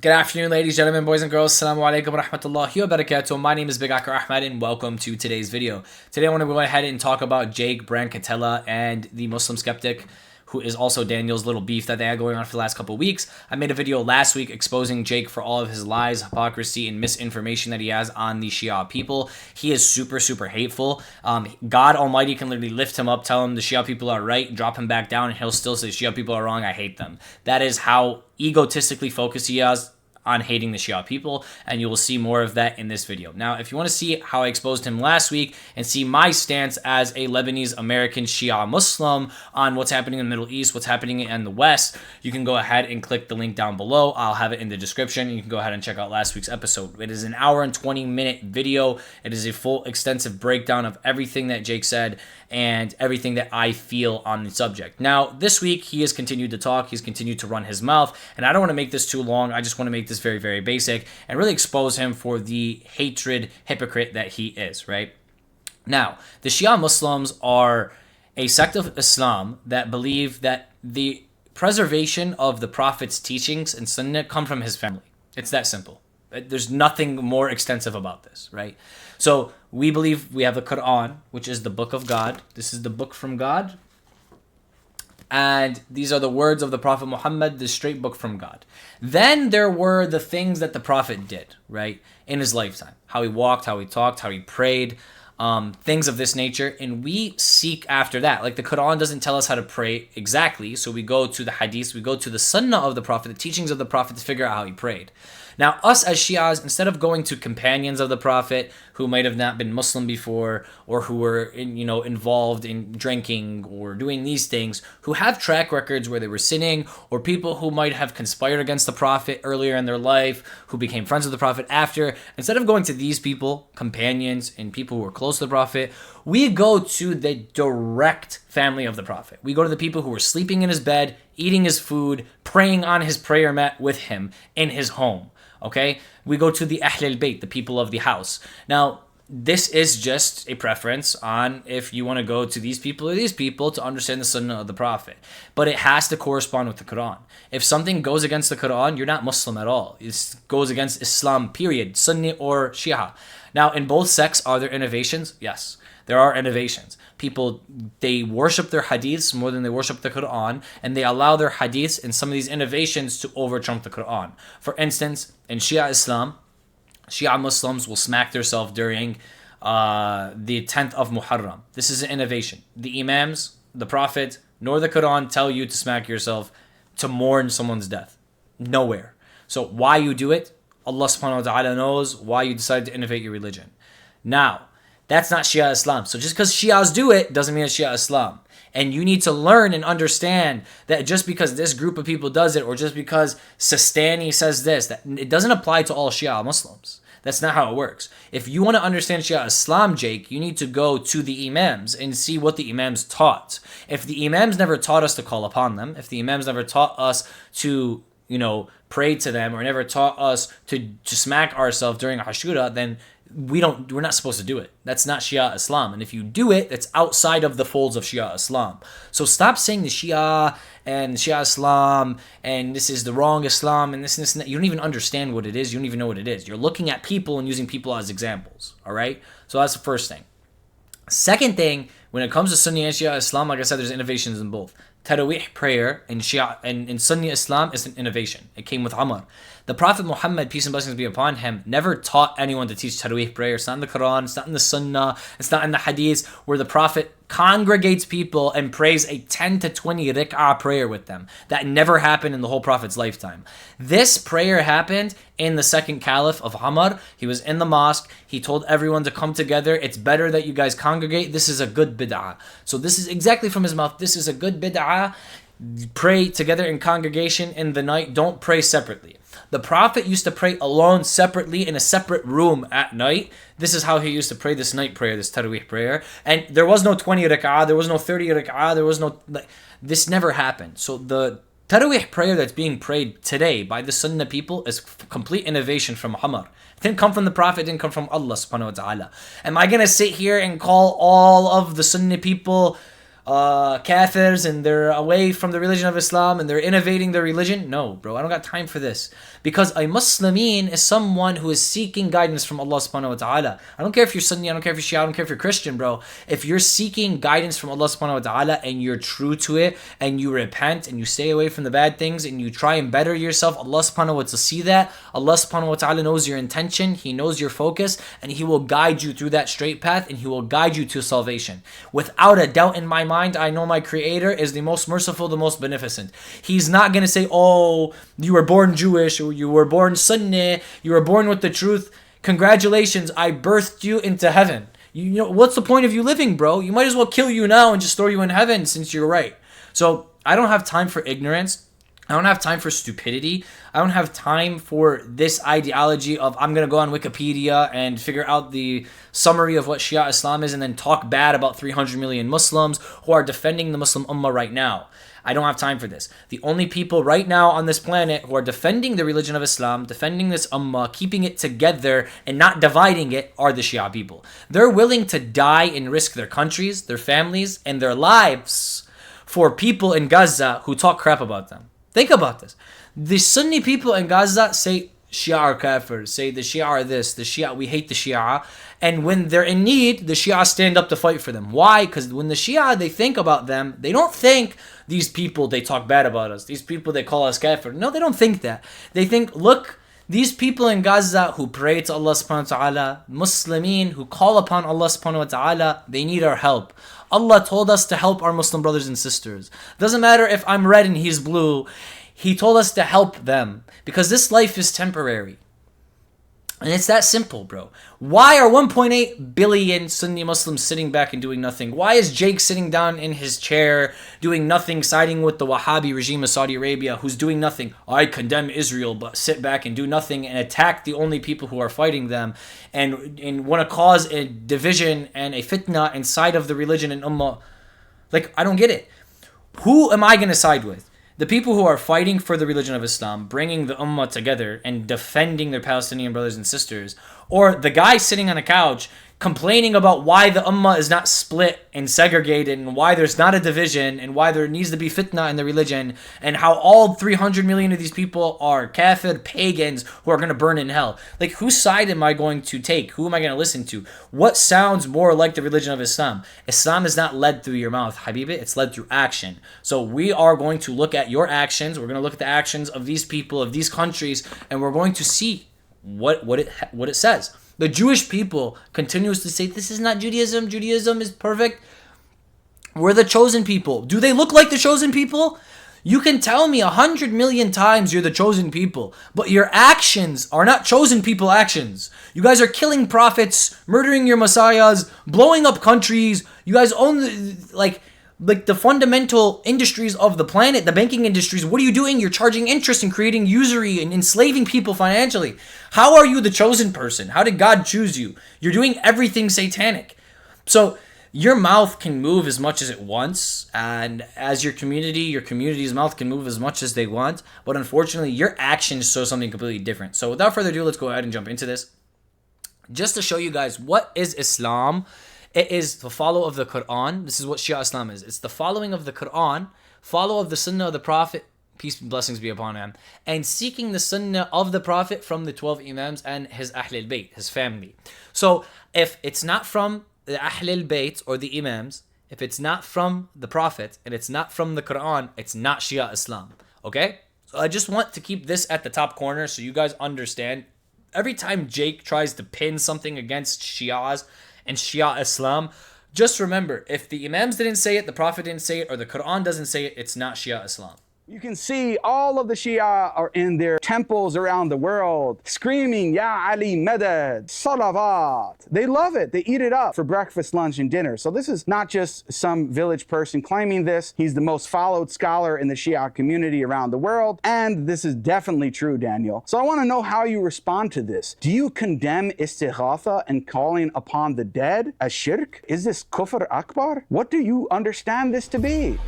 Good afternoon, ladies, gentlemen, boys and girls. Assalamu alaikum wa rahmatullahi wa barakatuh. My name is Big Akar Ahmed and welcome to today's video. Today I want to go ahead and talk about Jake Brancatella and the Muslim skeptic, who is also Daniel's little beef that they had going on for the last couple of weeks. I made a video last week exposing Jake for all of his lies, hypocrisy, and misinformation that he has on the Shia people. He is super, super hateful. God Almighty can literally lift him up, tell him the Shia people are right, drop him back down, and he'll still say Shia people are wrong, I hate them. That is how egotistically focused he is on hating the Shia people, and you will see more of that in this video. Now, if you want to see how I exposed him last week and see my stance as a Lebanese American Shia Muslim on what's happening in the Middle East, what's happening in the West, you can go ahead and click the link down below. I'll have it in the description. You can go ahead and check out last week's episode. It is an hour and 20-minute video. It is a full extensive breakdown of everything that Jake said and everything that I feel on the subject. Now, this week, he has continued to talk. He's continued to run his mouth, and I don't want to make this too long. I just want to make this very, very basic and really expose him for the hatred hypocrite that he is, right? Now, the Shia Muslims are a sect of Islam that believe that the preservation of the Prophet's teachings and sunnah come from his family. It's that simple. There's nothing more extensive about this, right? So we believe we have the Quran, which is the book of God. This is the book from God. And these are the words of the Prophet Muhammad, the straight book from God. Then there were the things that the Prophet did, right, in his lifetime. How he walked, how he talked, how he prayed, things of this nature. And we seek after that. Like the Quran doesn't tell us how to pray exactly. So we go to the hadith, we go to the sunnah of the Prophet, the teachings of the Prophet to figure out how he prayed. Now, us as Shias, instead of going to companions of the Prophet who might have not been Muslim before or who were involved in drinking or doing these things, who have track records where they were sinning, or people who might have conspired against the Prophet earlier in their life, who became friends with the Prophet after, instead of going to these people, companions and people who were close to the Prophet, we go to the direct family of the Prophet. We go to the people who were sleeping in his bed, eating his food, praying on his prayer mat with him in his home. Okay, we go to the Ahl al-Bayt, the people of the house. Now, this is just a preference on if you want to go to these people or these people to understand the sunnah of the Prophet. But it has to correspond with the Quran. If something goes against the Quran, you're not Muslim at all. It goes against Islam, period, Sunni or Shia. Now, in both sects, are there innovations? Yes, there are innovations. People, they worship their hadiths more than they worship the Quran, and they allow their hadiths and some of these innovations to overtrump the Quran. For instance, in Shia Islam, Shia Muslims will smack themselves during the 10th of Muharram. This is an innovation. The Imams, the Prophet, nor the Quran tell you to smack yourself to mourn someone's death. Nowhere. So why you do it, Allah subhanahu wa ta'ala knows why you decided to innovate your religion. Now, that's not Shia Islam. So just because Shias do it doesn't mean it's Shia Islam. And you need to learn and understand that just because this group of people does it, or just because Sistani says this, that it doesn't apply to all Shia Muslims. That's not how it works. If you want to understand Shia Islam, Jake, you need to go to the Imams and see what the Imams taught. If the Imams never taught us to call upon them, if the Imams never taught us to, pray to them, or never taught us to smack ourselves during Ashura, then we're not supposed to do it. That's not Shia Islam. And if you do it, it's outside of the folds of Shia Islam. So stop saying the Shia and Shia Islam and this is the wrong Islam and this and this and that. You don't even understand what it is. You don't even know what it is. You're looking at people and using people as examples. All right? So that's the first thing. Second thing, when it comes to Sunni and Shia Islam, like I said, there's innovations in both. Tarawih prayer in Shia and in Sunni Islam is an innovation. It came with Umar. The Prophet Muhammad, peace and blessings be upon him, never taught anyone to teach Tarawih prayer. It's not in the Quran, it's not in the Sunnah, it's not in the Hadith, where the Prophet congregates people and prays a 10 to 20 rik'ah prayer with them. That never happened in the whole Prophet's lifetime. This prayer happened in the second caliph of Umar. He was in the mosque. He told everyone to come together. It's better that you guys congregate. This is a good bid'ah. So this is exactly from his mouth. This is a good bid'ah. Pray together in congregation in the night. Don't pray separately. The Prophet used to pray alone separately in a separate room at night. This is how he used to pray this night prayer, this Tarawih prayer. And there was no 20 rak'ah, there was no 30 rak'ah, there was no... This never happened. So the Tarawih prayer that's being prayed today by the Sunnah people is complete innovation from Umar. It didn't come from the Prophet, it didn't come from Allah subhanahu wa ta'ala. Am I going to sit here and call all of the Sunnah people kafirs and they're away from the religion of Islam and they're innovating their religion. No, bro, I don't got time for this. Because a Muslimin is someone who is seeking guidance from Allah subhanahu wa ta'ala. I don't care if you're Sunni, I don't care if you're Shia, I don't care if you're Christian, bro. If you're seeking guidance from Allah subhanahu wa ta'ala and you're true to it and you repent and you stay away from the bad things and you try and better yourself, Allah subhanahu wa ta'ala see that. Allah subhanahu wa ta'ala knows your intention, He knows your focus, and He will guide you through that straight path and He will guide you to salvation. Without a doubt in my mind, I know my Creator is the most merciful, the most beneficent. He's not going to say, oh, you were born Jewish, or you were born Sunni, you were born with the truth. Congratulations, I birthed you into heaven. You know, what's the point of you living, bro? You might as well kill you now and just throw you in heaven since you're right. So I don't have time for ignorance. I don't have time for stupidity. I don't have time for this ideology of I'm going to go on Wikipedia and figure out the summary of what Shia Islam is and then talk bad about 300 million Muslims who are defending the Muslim Ummah right now. I don't have time for this. The only people right now on this planet who are defending the religion of Islam, defending this Ummah, keeping it together and not dividing it are the Shia people. They're willing to die and risk their countries, their families, and their lives for people in Gaza who talk crap about them. Think about this. The Sunni people in Gaza say Shia are kafirs, say the Shia are this, the Shia, we hate the Shia. And when they're in need, the Shia stand up to fight for them. Why? Because when the Shia, they think about them, they don't think these people, they talk bad about us. These people, they call us kafir. No, they don't think that. They think, look, these people in Gaza who pray to Allah subhanahu wa ta'ala, Muslimin who call upon Allah subhanahu wa ta'ala, they need our help. Allah told us to help our Muslim brothers and sisters. Doesn't matter if I'm red and he's blue. He told us to help them because this life is temporary. And it's that simple, bro. Why are 1.8 billion Sunni Muslims sitting back and doing nothing? Why is Jake sitting down in his chair doing nothing, siding with the Wahhabi regime of Saudi Arabia who's doing nothing? I condemn Israel, but sit back and do nothing and attack the only people who are fighting them and want to cause a division and a fitna inside of the religion and ummah. Like, I don't get it. Who am I going to side with? The people who are fighting for the religion of Islam, bringing the ummah together and defending their Palestinian brothers and sisters, or the guy sitting on a couch complaining about why the ummah is not split and segregated and why there's not a division and why there needs to be fitna in the religion and how all 300 million of these people are kafir, pagans who are going to burn in hell. Like, whose side am I going to take? Who am I going to listen to? What sounds more like the religion of Islam? Islam is not led through your mouth, Habibi. It's led through action. So we are going to look at your actions. We're going to look at the actions of these people, of these countries, and we're going to see what it says. The Jewish people continuously say, this is not Judaism. Judaism is perfect. We're the chosen people. Do they look like the chosen people? You can tell me 100 million times you're the chosen people, but your actions are not chosen people actions. You guys are killing prophets, murdering your messiahs, blowing up countries. You guys own the fundamental industries of the planet, the banking industries. What are you doing? You're charging interest and creating usury and enslaving people financially. How are you the chosen person? How did God choose you? You're doing everything satanic. So your mouth can move as much as it wants, and as your community's mouth can move as much as they want, but unfortunately your actions show something completely different. So without further ado, let's go ahead and jump into this. Just to show you guys what is Islam. It is the follow of the Quran. This is what Shia Islam is. It's the following of the Quran, follow of the Sunnah of the Prophet, peace and blessings be upon him, and seeking the Sunnah of the Prophet from the 12 Imams and his Ahlul Bayt, his family. So if it's not from the Ahlul Bayt or the Imams, if it's not from the Prophet and it's not from the Quran, it's not Shia Islam. Okay? So I just want to keep this at the top corner so you guys understand. Every time Jake tries to pin something against Shias and Shia Islam, just remember, if the Imams didn't say it, the Prophet didn't say it, or the Quran doesn't say it, it's not Shia Islam. You can see all of the Shia are in their temples around the world screaming, Ya Ali Madad, Salawat. They love it. They eat it up for breakfast, lunch, and dinner. So this is not just some village person claiming this. He's the most followed scholar in the Shia community around the world. And this is definitely true, Daniel. So I want to know how you respond to this. Do you condemn istighatha and calling upon the dead as shirk? Is this kufr akbar? What do you understand this to be?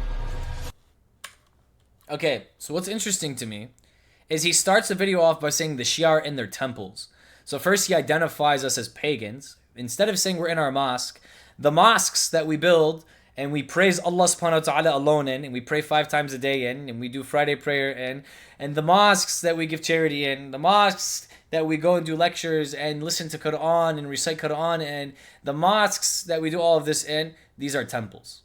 Okay, so what's interesting to me is he starts the video off by saying the Shia are in their temples. So first he identifies us as pagans. Instead of saying we're in our mosque, the mosques that we build and we praise Allah subhanahu wa ta'ala alone in, and we pray 5 times a day in, and we do Friday prayer in, and the mosques that we give charity in, the mosques that we go and do lectures and listen to Quran and recite Quran, and the mosques that we do all of this in, these are temples.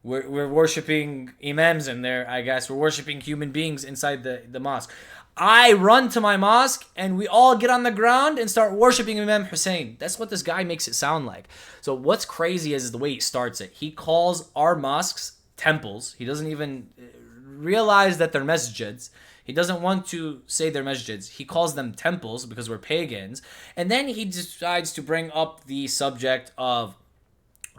We're worshiping imams in there, I guess. We're worshiping human beings inside the mosque. I run to my mosque and we all get on the ground and start worshiping Imam Hussein. That's what this guy makes it sound like. So what's crazy is the way he starts it. He calls our mosques temples. He doesn't even realize that they're masjids. He doesn't want to say they're masjids. He calls them temples because we're pagans. And then he decides to bring up the subject of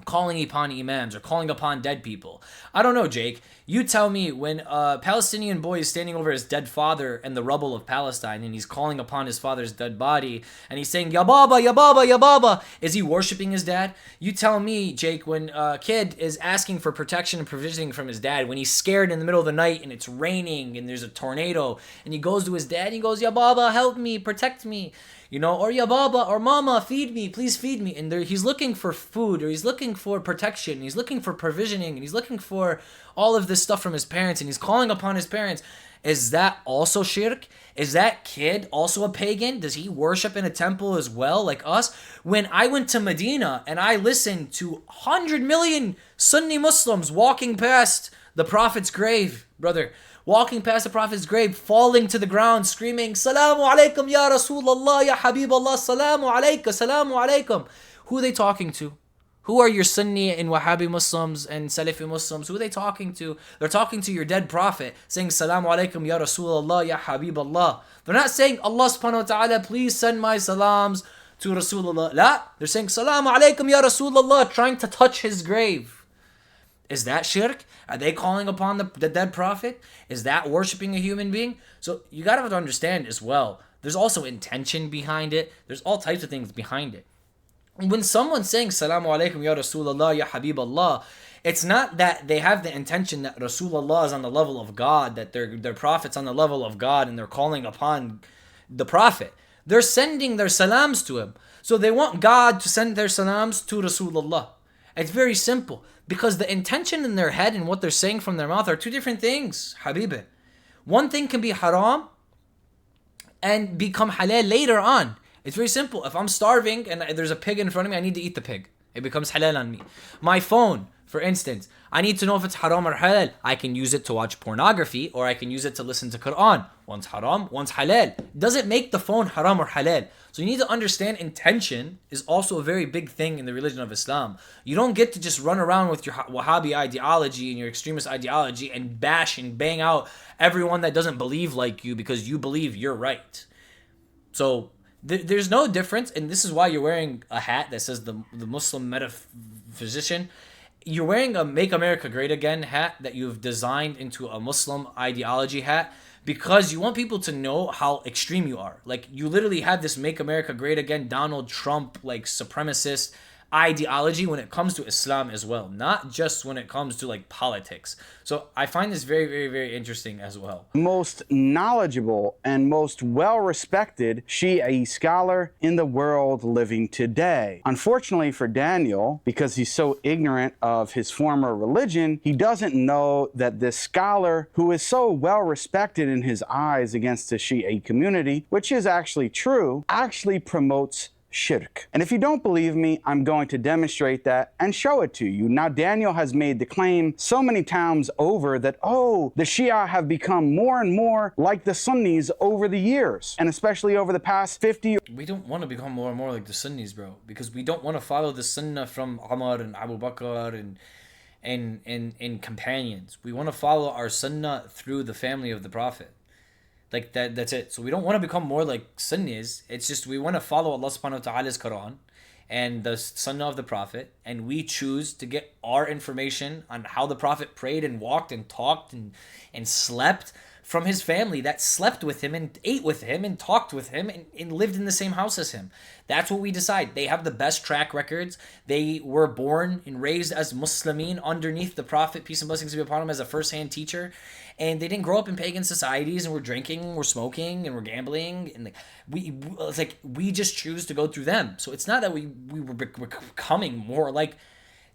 calling upon imams or calling upon dead people. I don't know, Jake. You tell me, when a Palestinian boy is standing over his dead father in the rubble of Palestine and he's calling upon his father's dead body and he's saying, Ya Baba, Ya Baba, Ya Baba, is he worshiping his dad? You tell me, Jake, when a kid is asking for protection and provisioning from his dad, when he's scared in the middle of the night and it's raining and there's a tornado and he goes to his dad and he goes, Ya Baba, help me, protect me. You know, or Ya Baba, or Mama, feed me, please feed me. And he's looking for food, or he's looking for protection, he's looking for provisioning, and he's looking for all of this stuff from his parents, and he's calling upon his parents. Is that also shirk? Is that kid also a pagan? Does he worship in a temple as well, like us? When I went to Medina and I listened to 100 million Sunni Muslims walking past the Prophet's grave, brother, walking past the Prophet's grave, falling to the ground, screaming, Salamu alaikum ya Rasulullah, ya Habib Allah, Salamu alaikum, Salamu alaikum. Who are they talking to? Who are your Sunni and Wahhabi Muslims and Salafi Muslims? Who are they talking to? They're talking to your dead Prophet, saying, Salamu alaikum ya Rasulullah, ya Habib Allah. They're not saying, Allah subhanahu wa ta'ala, please send my salams to Rasulullah. La, they're saying, Salamu alaikum ya Rasulullah, trying to touch his grave. Is that shirk? Are they calling upon the dead prophet? Is that worshiping a human being? So you gotta understand as well, there's also intention behind it. There's all types of things behind it. When someone's saying Salamu alaikum ya Rasulullah, ya Habib Allah, it's not that they have the intention that Rasulullah is on the level of God, that their prophet's on the level of God and they're calling upon the prophet. They're sending their salams to him. So they want God to send their salams to Rasulullah. It's very simple. Because the intention in their head and what they're saying from their mouth are two different things, Habibi. One thing can be haram and become halal later on. It's very simple. If I'm starving and there's a pig in front of me, I need to eat the pig. It becomes halal on me. My phone, for instance, I need to know if it's haram or halal. I can use it to watch pornography or I can use it to listen to Quran. One's haram, one's halal. Does it make the phone haram or halal? So you need to understand intention is also a very big thing in the religion of Islam. You don't get to just run around with your Wahhabi ideology and your extremist ideology and bash and bang out everyone that doesn't believe like you because you believe you're right. So there's no difference, and this is why you're wearing a hat that says the Muslim metaphysician. You're wearing a Make America Great Again hat that you've designed into a Muslim ideology hat because you want people to know how extreme you are. Like, you literally have this Make America Great Again, Donald Trump, like, supremacist ideology when it comes to Islam as well, not just when it comes to like politics. So I find this very, very, very interesting as well. Most knowledgeable and most well-respected Shia scholar in the world living today. Unfortunately for Daniel, because he's so ignorant of his former religion, he doesn't know that this scholar, who is so well-respected in his eyes against the Shia community, which is actually true, actually promotes shirk. And if you don't believe me, I'm going to demonstrate that and show it to you. Now, Daniel has made the claim so many times over that, oh, the Shia have become more and more like the Sunnis over the years, and especially over the past 50 years. We don't want to become more and more like the Sunnis, bro, because we don't want to follow the Sunnah from Umar and Abu Bakr and companions. We want to follow our Sunnah through the family of the Prophet. Like that's it. So we don't want to become more like Sunnis. It's just we want to follow Allah subhanahu wa ta'ala's Quran and the Sunnah of the Prophet, and we choose to get our information on how the Prophet prayed and walked and talked and slept from his family that slept with him and ate with him and talked with him and lived in the same house as him. That's what we decide. They have the best track records. They were born and raised as Muslimin underneath the Prophet, peace and blessings be upon him, as a first-hand teacher. And they didn't grow up in pagan societies and we're drinking, we're smoking, and we're gambling. And we just choose to go through them. So it's not that we were becoming more like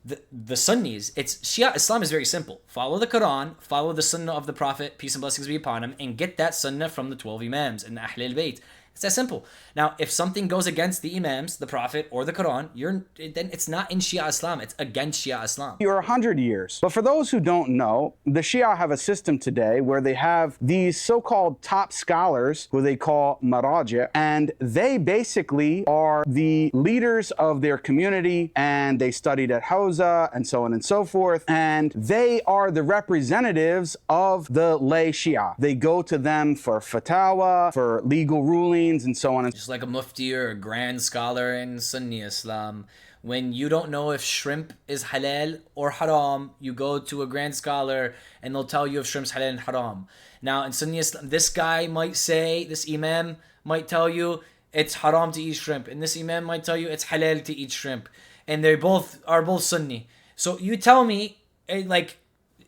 the Sunnis, it's Shia Islam is very simple. Follow the Quran, follow the Sunnah of the Prophet, peace and blessings be upon him, and get that Sunnah from the 12 Imams and the Ahl al-Bayt. It's that simple. Now, if something goes against the Imams, the Prophet, or the Quran, then it's not in Shia Islam. It's against Shia Islam. You're 100 years. But for those who don't know, the Shia have a system today where they have these so-called top scholars who they call maraji, and they basically are the leaders of their community, and they studied at Hawza and so on and so forth, and they are the representatives of the lay Shia. They go to them for fatwa, for legal rulings, and so on. Just like a mufti or a grand scholar in Sunni Islam. When you don't know if shrimp is halal or haram, you go to a grand scholar and they'll tell you if shrimp's halal and haram. Now in Sunni Islam, this guy might say, this imam might tell you it's haram to eat shrimp, and this imam might tell you it's halal to eat shrimp, and they both are Sunni. So you tell me, like,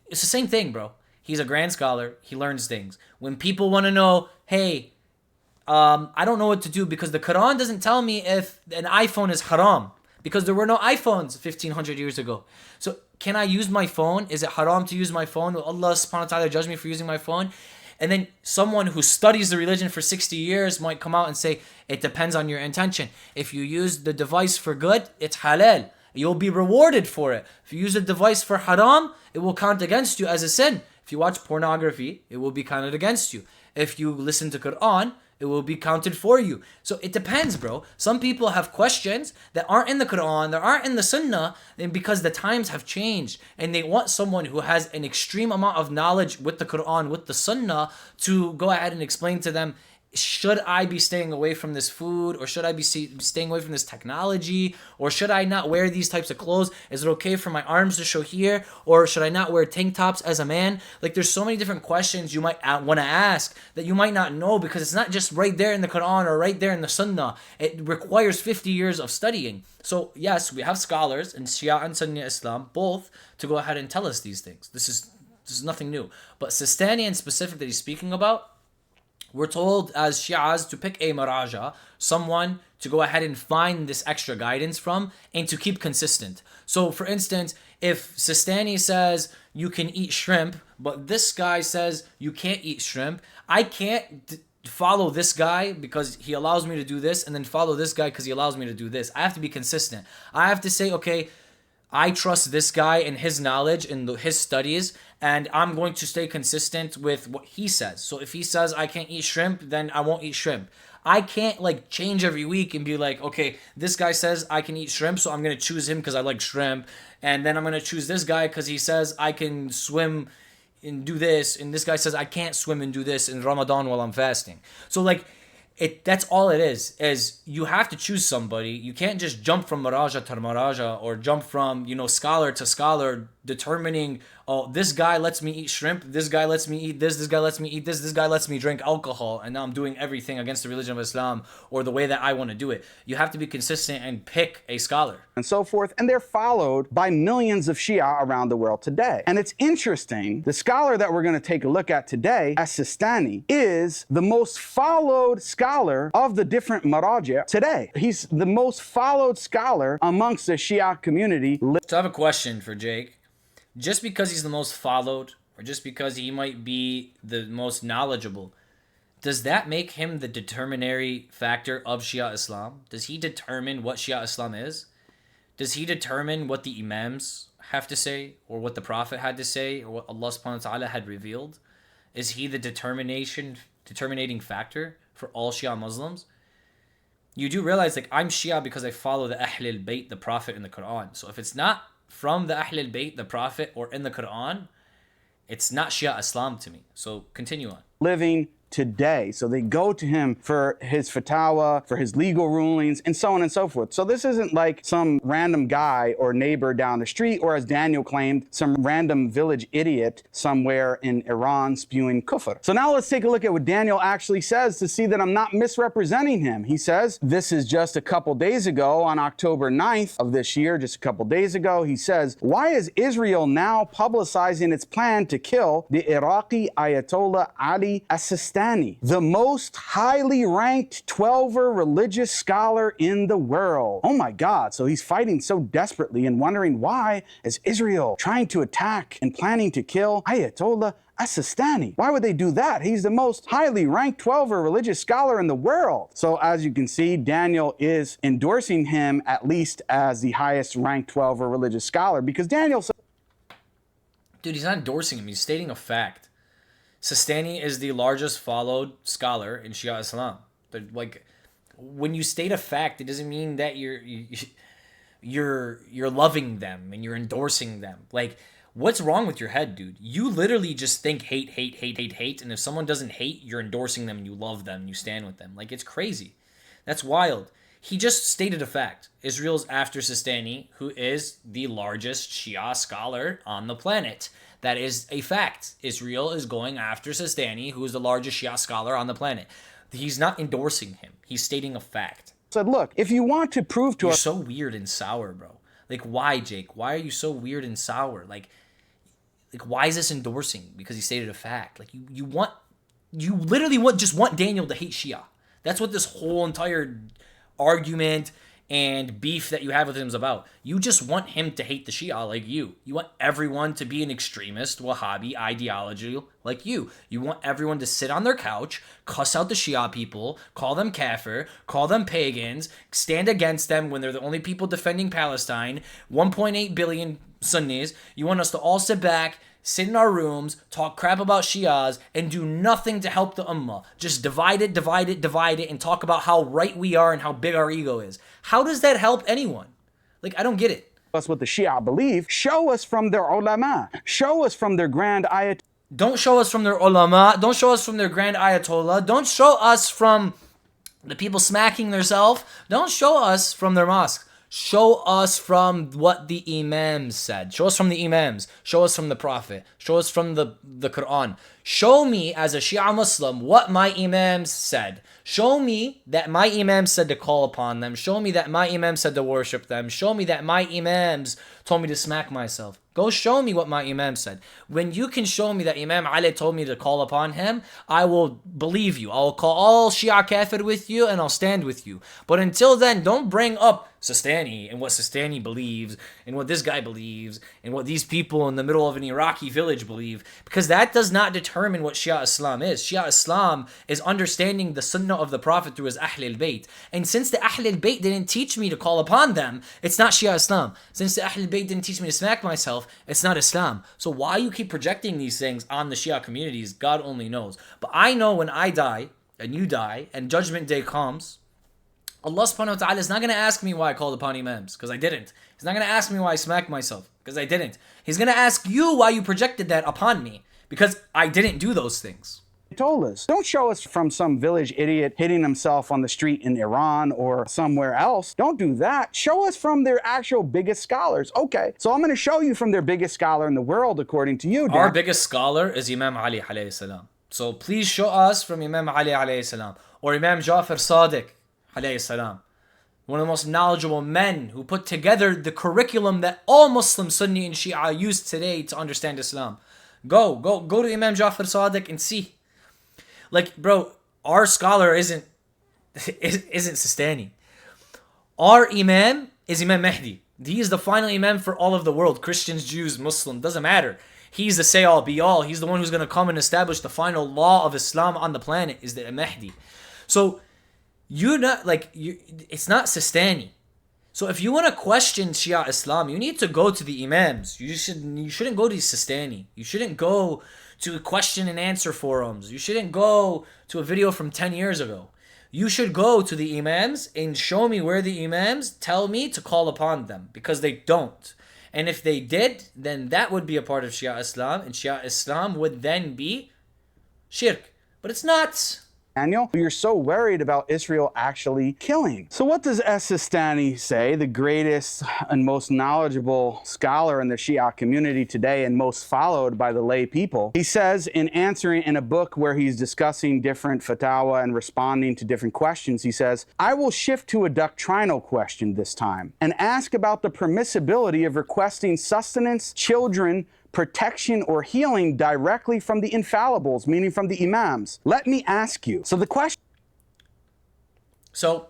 it's the same thing, bro. He's a grand scholar. He learns things. When people want to know, hey, I don't know what to do because the Quran doesn't tell me if an iPhone is haram, because there were no iPhones 1500 years ago. So can I use my phone? Is it haram to use my phone? Will Allah subhanahu wa ta'ala judge me for using my phone? And then someone who studies the religion for 60 years might come out and say, it depends on your intention. If you use the device for good, it's halal. You'll be rewarded for it. If you use the device for haram, it will count against you as a sin. If you watch pornography, it will be counted against you. If you listen to Quran, it will be counted for you. So it depends, bro. Some people have questions that aren't in the Quran, that aren't in the Sunnah, and because the times have changed, and they want someone who has an extreme amount of knowledge with the Quran, with the Sunnah, to go ahead and explain to them, should I be staying away from this food, or should I be staying away from this technology, or should I not wear these types of clothes? Is it okay for my arms to show here, or should I not wear tank tops as a man? Like, there's so many different questions you might want to ask that you might not know, because it's not just right there in the Quran or right there in the Sunnah. It requires 50 years of studying. So yes, we have scholars in Shia and Sunni Islam both to go ahead and tell us these things. This is nothing new. But Sistani in specific that he's speaking about, we're told as Shias to pick a maraja, someone to go ahead and find this extra guidance from, and to keep consistent. So for instance, if Sistani says you can eat shrimp, but this guy says you can't eat shrimp, I can't follow this guy because he allows me to do this, and then follow this guy because he allows me to do this. I have to be consistent. I have to say, okay, I trust this guy and his knowledge and his studies, and I'm going to stay consistent with what he says. So if he says I can't eat shrimp, then I won't eat shrimp. I can't like change every week and be like, okay, this guy says I can eat shrimp, so I'm going to choose him because I like shrimp. And then I'm going to choose this guy because he says I can swim and do this. And this guy says I can't swim and do this in Ramadan while I'm fasting. So like, that's all it is you have to choose somebody. You can't just jump from maraja to maraja, or jump from, scholar to scholar, determining, oh, this guy lets me eat shrimp, this guy lets me eat this guy lets me eat this guy lets me drink alcohol, and now I'm doing everything against the religion of Islam or the way that I want to do it. You have to be consistent and pick a scholar. And so forth, and they're followed by millions of Shia around the world today. And it's interesting, the scholar that we're going to take a look at today, as-Sistani, is the most followed scholar of the different maraji today. He's the most followed scholar amongst the Shia community. So I have a question for Jake. Just because he's the most followed, or just because he might be the most knowledgeable, does that make him the determinatory factor of Shia Islam? Does he determine what Shia Islam is? Does he determine what the Imams have to say, or what the Prophet had to say, or what Allah subhanahu wa ta'ala had revealed? Is he the determinating factor for all Shia Muslims? You do realize, like, I'm Shia because I follow the Ahl al-Bayt, the Prophet, in the Quran. So if it's not from the Ahl al-Bayt, the Prophet, or in the Quran, it's not Shia Islam to me. So continue on. Living today. So they go to him for his fatwa, for his legal rulings, and so on and so forth. So this isn't like some random guy or neighbor down the street, or as Daniel claimed, some random village idiot somewhere in Iran spewing kufr. So now let's take a look at what Daniel actually says to see that I'm not misrepresenting him. He says, this is just a couple days ago, on October 9th of this year, just a couple days ago, he says, why is Israel now publicizing its plan to kill the Iraqi Ayatollah Ali as-Sistani? Sistani, the most highly ranked 12er religious scholar in the world. Oh my God, so he's fighting so desperately and wondering why is Israel trying to attack and planning to kill Ayatollah Sistani? Why would they do that? He's the most highly ranked 12er religious scholar in the world. So as you can see, Daniel is endorsing him at least as the highest ranked 12er religious scholar, because Daniel said, dude, he's not endorsing him. He's stating a fact. Sistani is the largest followed scholar in Shia Islam. But like, when you state a fact, it doesn't mean that you're loving them and you're endorsing them. Like, what's wrong with your head, dude? You literally just think hate, hate, hate, hate, hate, and if someone doesn't hate, you're endorsing them and you love them and you stand with them. Like, it's crazy. That's wild. He just stated a fact. Israel's after Sistani, who is the largest Shia scholar on the planet. That is a fact. Israel is going after Sistani, who is the largest Shia scholar on the planet. He's not endorsing him. He's stating a fact. Said, look, if you want to prove to You're us... so weird and sour, bro. Like, why, Jake? Why are you so weird and sour? Like, why is this endorsing? Because he stated a fact. Like, you literally just want Daniel to hate Shia. That's what this whole entire argument and beef that you have with him is about. You just want him to hate the Shia like you. You want everyone to be an extremist Wahhabi ideology like you. You want everyone to sit on their couch, cuss out the Shia people, call them kafir, call them pagans, stand against them when they're the only people defending Palestine, 1.8 billion Sunnis. You want us to all sit back, sit in our rooms, talk crap about Shias, and do nothing to help the Ummah. Just divide it, and talk about how right we are and how big our ego is. How does that help anyone? Like, I don't get it. Us what the Shia believe. Show us from their ulama. Show us from their grand ayatollah. Don't show us from their ulama. Don't show us from their grand ayatollah. Don't show us from the people smacking themselves. Don't show us from their mosque. Show us from what the IMAMS said. Show us from the IMAMS. Show us from the Prophet. Show us from the Quran. Show me as a Shia Muslim what my IMAMS said. Show me that my IMAMS said to call upon them. Show me that my IMAMS said to worship them. Show me that my IMAMS told me to smack myself. Go show me what my Imam said. When you can show me that Imam Ali told me to call upon him, I will believe you. I will call all Shia kafir with you and I'll stand with you. But until then, don't bring up Sistani and what Sistani believes and what this guy believes and what these people in the middle of an Iraqi village believe, because that does not determine what Shia Islam is. Shia Islam is understanding the sunnah of the Prophet through his Ahl al-Bayt. And since the Ahl al-Bayt didn't teach me to call upon them, it's not Shia Islam. Since the Ahl al-Bayt didn't teach me to smack myself, it's not Islam. So why you keep projecting these things on the Shia communities, God only knows. But I know when I die, and you die, and Judgment Day comes, Allah subhanahu wa ta'ala is not going to ask me why I called upon Imams, because I didn't. He's not going to ask me why I smacked myself, because I didn't. He's going to ask you why you projected that upon me, because I didn't do those things. Told us. Don't show us from some village idiot hitting himself on the street in Iran or somewhere else. Don't do that. Show us from their actual biggest scholars. Okay, so I'm going to show you from their biggest scholar in the world, according to you, Dan. Our biggest scholar is Imam Ali alayhi salam. So please show us from Imam Ali alayhi salam or Imam Ja'far Sadiq alayhi salam. One of the most knowledgeable men who put together the curriculum that all Muslim Sunni and Shia use today to understand Islam. Go to Imam Ja'far Sadiq and see. Like, bro, our scholar isn't Sistani. Our Imam is Imam Mahdi. He is the final Imam for all of the world. Christians, Jews, Muslims, doesn't matter. He's the say-all, be-all. He's the one who's going to come and establish the final law of Islam on the planet, is the Mahdi. So, you're not, like, it's not Sistani. So if you want to question Shia Islam, you need to go to the Imams. You shouldn't go to Sistani. You shouldn't go to question and answer forums. You shouldn't go to a video from 10 years ago. You should go to the Imams and show me where the Imams tell me to call upon them, because they don't. And if they did, then that would be a part of Shia Islam, and Shia Islam would then be shirk. But it's not. Daniel, you're so worried about Israel actually killing. So what does Sistani say, the greatest and most knowledgeable scholar in the Shia community today and most followed by the lay people? He says in answering in a book where he's discussing different fatwa and responding to different questions, he says, I will shift to a doctrinal question this time and ask about the permissibility of requesting sustenance, children, protection or healing directly from the infallibles, meaning from the imams. Let me ask you. So the question. So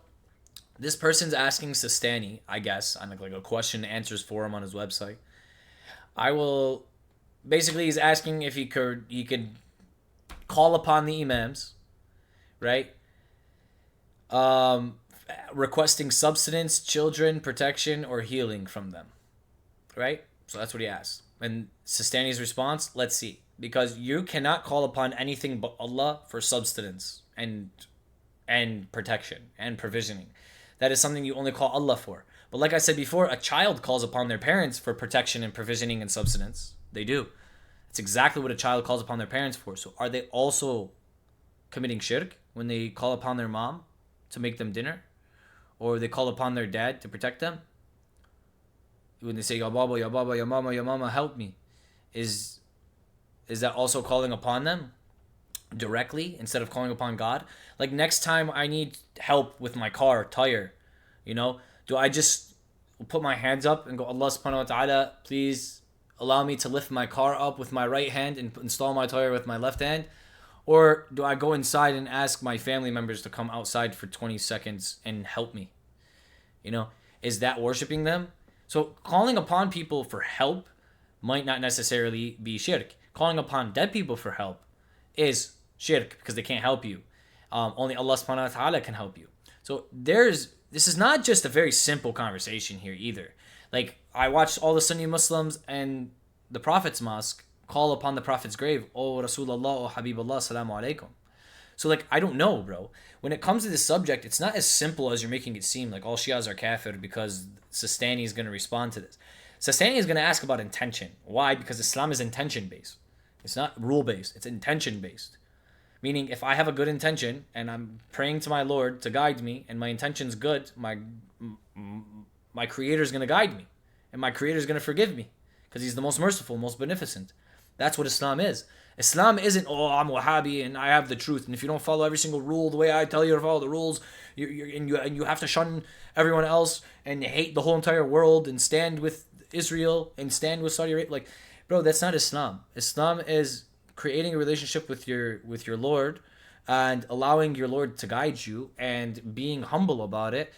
this person's asking Sistani, I guess, on like a question and answers forum on his website. Basically he's asking if he could call upon the imams, right? Requesting subsistence, children, protection, or healing from them, right? So that's what he asked. And Sistani's response, let's see. Because you cannot call upon anything but Allah for subsistence and protection and provisioning. That is something you only call Allah for. But like I said before, a child calls upon their parents for protection and provisioning and subsistence. They do. It's exactly what a child calls upon their parents for. So are they also committing shirk when they call upon their mom to make them dinner? Or they call upon their dad to protect them? When they say, Ya Baba, Ya Baba, Ya Mama, help me. Is that also calling upon them directly instead of calling upon God? Like next time I need help with my car tire, do I just put my hands up and go, Allah subhanahu wa ta'ala, please allow me to lift my car up with my right hand and install my tire with my left hand? Or do I go inside and ask my family members to come outside for 20 seconds and help me? Is that worshiping them? So calling upon people for help might not necessarily be shirk. Calling upon dead people for help is shirk because they can't help you. Only Allah subhanahu wa ta'ala can help you. So this is not just a very simple conversation here either. Like I watched all the Sunni Muslims and the Prophet's mosque call upon the Prophet's grave, "Oh Rasulullah, oh Habiballah, salamu alaikum." So like I don't know, bro. When it comes to this subject, it's not as simple as you're making it seem. Like all Shias are kafir because Sistani is going to respond to this. Sistani is going to ask about intention. Why? Because Islam is intention based. It's not rule based. It's intention based. Meaning, if I have a good intention and I'm praying to my Lord to guide me, and my intention's good, my Creator is going to guide me, and my Creator is going to forgive me, because He's the most merciful, most beneficent. That's what Islam is. Islam isn't, oh, I'm Wahhabi and I have the truth, and if you don't follow every single rule the way I tell you to follow the rules, you have to shun everyone else and hate the whole entire world and stand with Israel and stand with Saudi Arabia. Like, bro, that's not Islam. Islam is creating a relationship with your Lord and allowing your Lord to guide you and being humble about it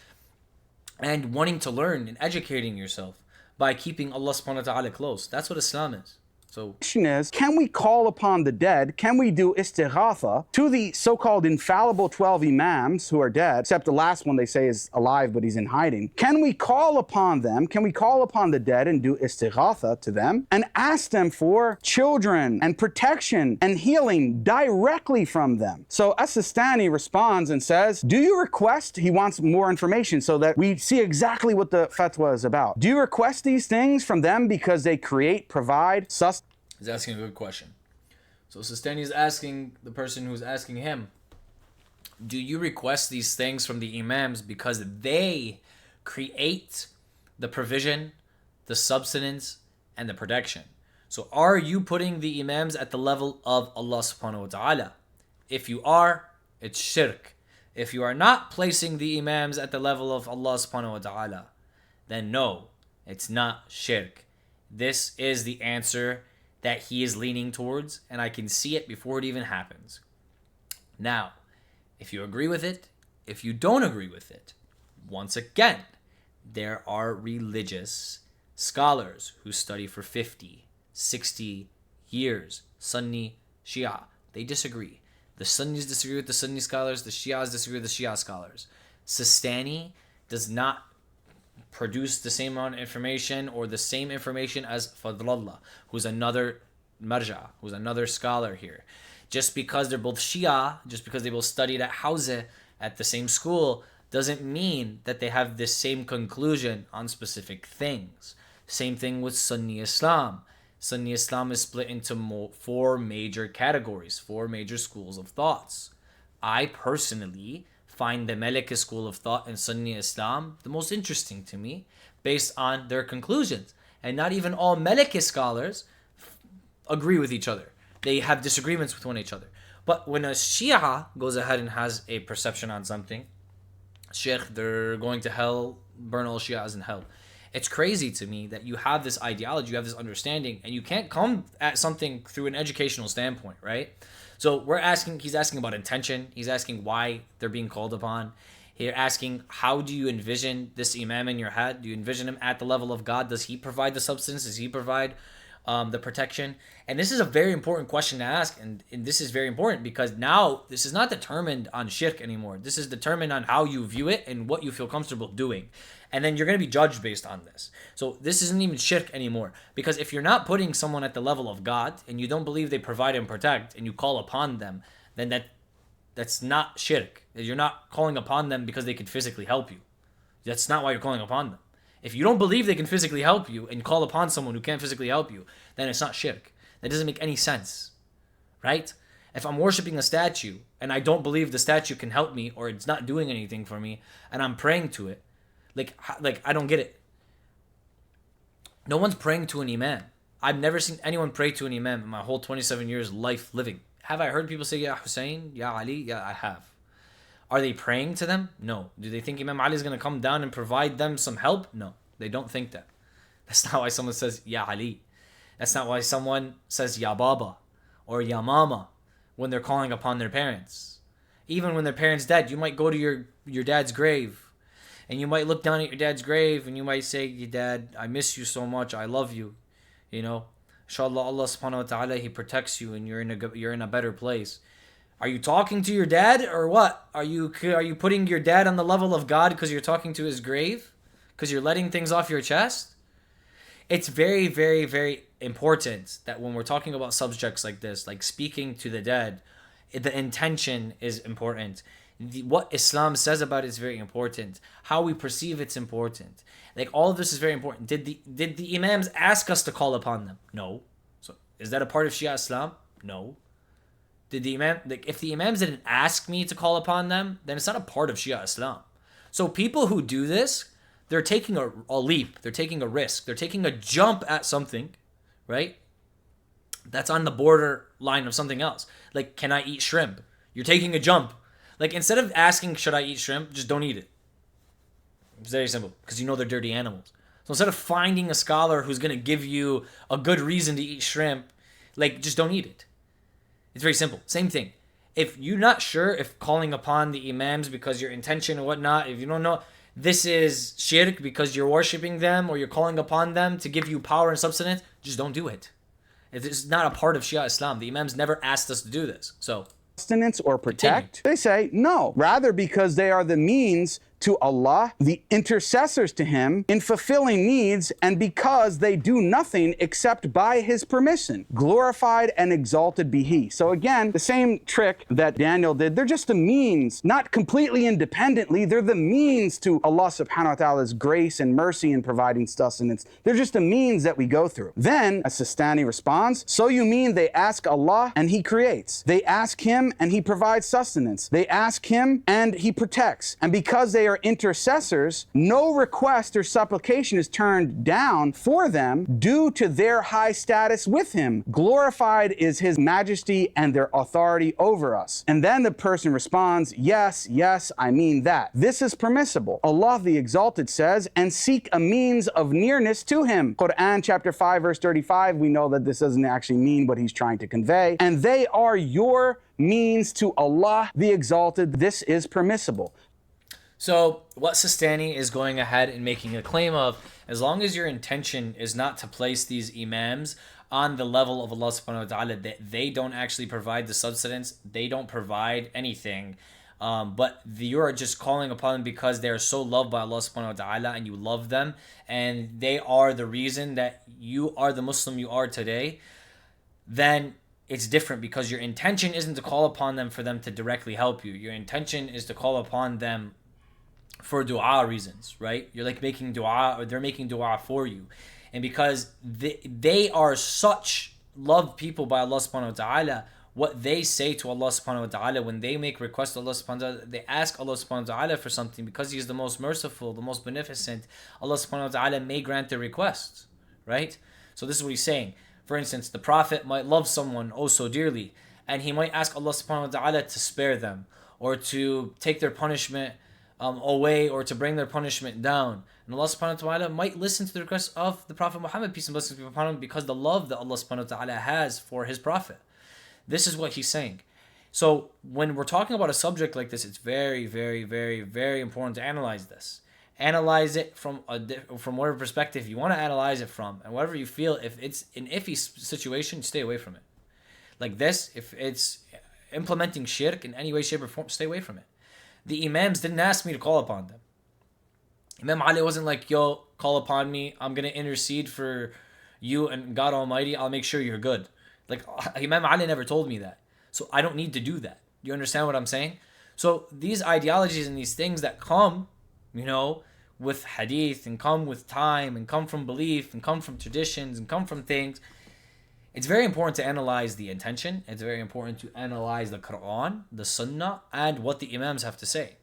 and wanting to learn and educating yourself by keeping Allah subhanahu wa ta'ala close. That's what Islam is. So, the question is, can we call upon the dead? Can we do istighatha to the so-called infallible 12 imams who are dead, except the last one they say is alive, but he's in hiding? Can we call upon them? Can we call upon the dead and do istighatha to them and ask them for children and protection and healing directly from them? So As-Sistani responds and says, do you request, he wants more information so that we see exactly what the fatwa is about. Do you request these things from them because they create, provide, sustenance? He's asking a good question. So Sistani is asking the person who's asking him, do you request these things from the imams because they create the provision, the subsistence, and the protection? So are you putting the imams at the level of Allah subhanahu wa ta'ala? If you are, it's shirk. If you are not placing the imams at the level of Allah subhanahu wa ta'ala, then no, it's not shirk. This is the answer that he is leaning towards, and I can see it before it even happens. Now, if you agree with it, if you don't agree with it, once again, there are religious scholars who study for 50, 60 years. Sunni, Shia, they disagree. The Sunnis disagree with the Sunni scholars, the Shias disagree with the Shia scholars. Sistani does not produce the same amount of information or the same information as Fadlallah, who's another marja, who's another scholar here. Just because they're both Shia, just because they both studied at Hawza at the same school, doesn't mean that they have the same conclusion on specific things. Same thing with Sunni Islam. Sunni Islam is split into four major categories, four major schools of thoughts. I personally find the Maliki school of thought in Sunni Islam the most interesting to me based on their conclusions. And not even all Maliki scholars agree with each other. They have disagreements with one another. But when a Shia goes ahead and has a perception on something, Sheikh, they're going to hell, burn all Shias in hell. It's crazy to me that you have this ideology, you have this understanding, and you can't come at something through an educational standpoint, right? So he's asking about intention. He's asking why they're being called upon. He's asking, how do you envision this imam in your head? Do you envision him at the level of God? Does he provide the substance? Does he provide the protection? And this is a very important question to ask. And this is very important because now this is not determined on shirk anymore. This is determined on how you view it and what you feel comfortable doing. And then you're going to be judged based on this. So this isn't even shirk anymore. Because if you're not putting someone at the level of God and you don't believe they provide and protect and you call upon them, then that's not shirk. You're not calling upon them because they can physically help you. That's not why you're calling upon them. If you don't believe they can physically help you and call upon someone who can't physically help you, then it's not shirk. That doesn't make any sense, right? If I'm worshiping a statue and I don't believe the statue can help me or it's not doing anything for me and I'm praying to it, like I don't get it. No one's praying to an imam. I've never seen anyone pray to an imam in my whole 27 years life living. Have I heard people say, Ya Hussein, Ya Ali? Yeah, I have. Are they praying to them? No. Do they think Imam Ali is going to come down and provide them some help? No. They don't think that. That's not why someone says, Ya Ali. That's not why someone says, Ya Baba or Ya Mama when they're calling upon their parents. Even when their parents dead, you might go to your dad's grave and you might look down at your dad's grave and you might say, "Your dad, I miss you so much. I love you." You know, inshallah, Allah subhanahu wa ta'ala, He protects you and you're in a better place. Are you talking to your dad or what? Are you putting your dad on the level of God because you're talking to his grave? Because you're letting things off your chest? It's very, very, very important that when we're talking about subjects like this, like speaking to the dead, the intention is important. What Islam says about it is very important. How we perceive it's important. Like all of this is very important. Did the imams ask us to call upon them? No. So is that a part of Shia Islam? No. Did the imam, like if the imams didn't ask me to call upon them, then it's not a part of Shia Islam. So people who do this, they're taking a leap. They're taking a risk. They're taking a jump at something, right? That's on the border line of something else. Like, can I eat shrimp? You're taking a jump. Like, instead of asking, should I eat shrimp? Just don't eat it. It's very simple. Because you know they're dirty animals. So instead of finding a scholar who's going to give you a good reason to eat shrimp, like, just don't eat it. It's very simple. Same thing. If you're not sure if calling upon the imams because your intention or whatnot, if you don't know, this is shirk because you're worshipping them or you're calling upon them to give you power and substance, just don't do it. It's not a part of Shia Islam. The imams never asked us to do this. So, sustenance or protect? They say no. Rather, because they are the means to Allah, the intercessors to Him in fulfilling needs, and because they do nothing except by His permission. Glorified and exalted be He. So again, the same trick that Daniel did. They're just a means, not completely independently. They're the means to Allah subhanahu wa ta'ala's grace and mercy in providing sustenance. They're just a means that we go through. Then, as Sistani responds, so you mean they ask Allah and He creates. They ask Him and He provides sustenance. They ask Him and He protects. And because they are intercessors, no request or supplication is turned down for them due to their high status with Him. Glorified is His majesty and their authority over us. And then the person responds, yes, yes, I mean that. This is permissible. Allah the Exalted says, and seek a means of nearness to Him. Quran chapter 5 verse 35, we know that this doesn't actually mean what He's trying to convey. And they are your means to Allah the Exalted. This is permissible. So what Sistani is going ahead and making a claim of, as long as your intention is not to place these imams on the level of Allah subhanahu wa ta'ala, that they don't actually provide the substance, they don't provide anything, but you are just calling upon them because they are so loved by Allah subhanahu wa ta'ala and you love them and they are the reason that you are the Muslim you are today, then it's different because your intention isn't to call upon them for them to directly help you. Your intention is to call upon them for dua reasons, right? You're like making dua, or they're making dua for you. And because they are such loved people by Allah subhanahu wa ta'ala, what they say to Allah subhanahu wa ta'ala when they make requests to Allah subhanahu wa ta'ala, they ask Allah subhanahu wa ta'ala for something because He is the most merciful, the most beneficent. Allah subhanahu wa ta'ala may grant their requests, right? So this is what He's saying. For instance, the Prophet might love someone oh so dearly, and he might ask Allah subhanahu wa ta'ala to spare them or to take their punishment away or to bring their punishment down. And Allah subhanahu wa ta'ala might listen to the request of the Prophet Muhammad, peace and blessings be upon him, because the love that Allah subhanahu wa ta'ala has for his Prophet. This is what he's saying. So when we're talking about a subject like this, it's very, very, very, very important to analyze this. Analyze it from whatever perspective you want to analyze it from, and whatever you feel. If it's an iffy situation, stay away from it. Like this, if it's implementing shirk in any way, shape, or form, stay away from it. The Imams didn't ask me to call upon them. Imam Ali wasn't like, yo, call upon me. I'm going to intercede for you and God Almighty. I'll make sure you're good. Like, Imam Ali never told me that. So I don't need to do that. You understand what I'm saying? So these ideologies and these things that come, with hadith and come with time and come from belief and come from traditions and come from things, it's very important to analyze the intention. It's very important to analyze the Quran, the Sunnah, and what the Imams have to say.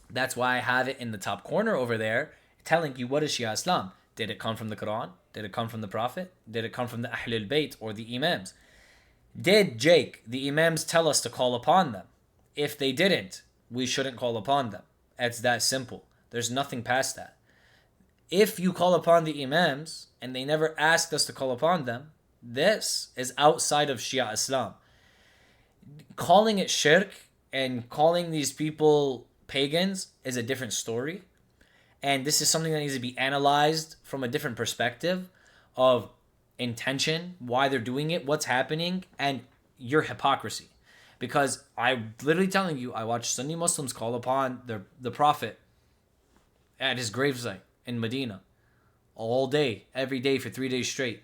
That's why I have it in the top corner over there, telling you what is Shia Islam. Did it come from the Quran? Did it come from the Prophet? Did it come from the Ahlul Bayt or the Imams? Did the Imams tell us to call upon them? If they didn't, we shouldn't call upon them. It's that simple. There's nothing past that. If you call upon the Imams and they never asked us to call upon them, this is outside of Shia Islam. Calling it shirk and calling these people pagans is a different story. And this is something that needs to be analyzed from a different perspective of intention, why they're doing it, what's happening, and your hypocrisy. Because I'm literally telling you, I watch Sunni Muslims call upon the Prophet at his gravesite in Medina all day, every day for 3 days straight.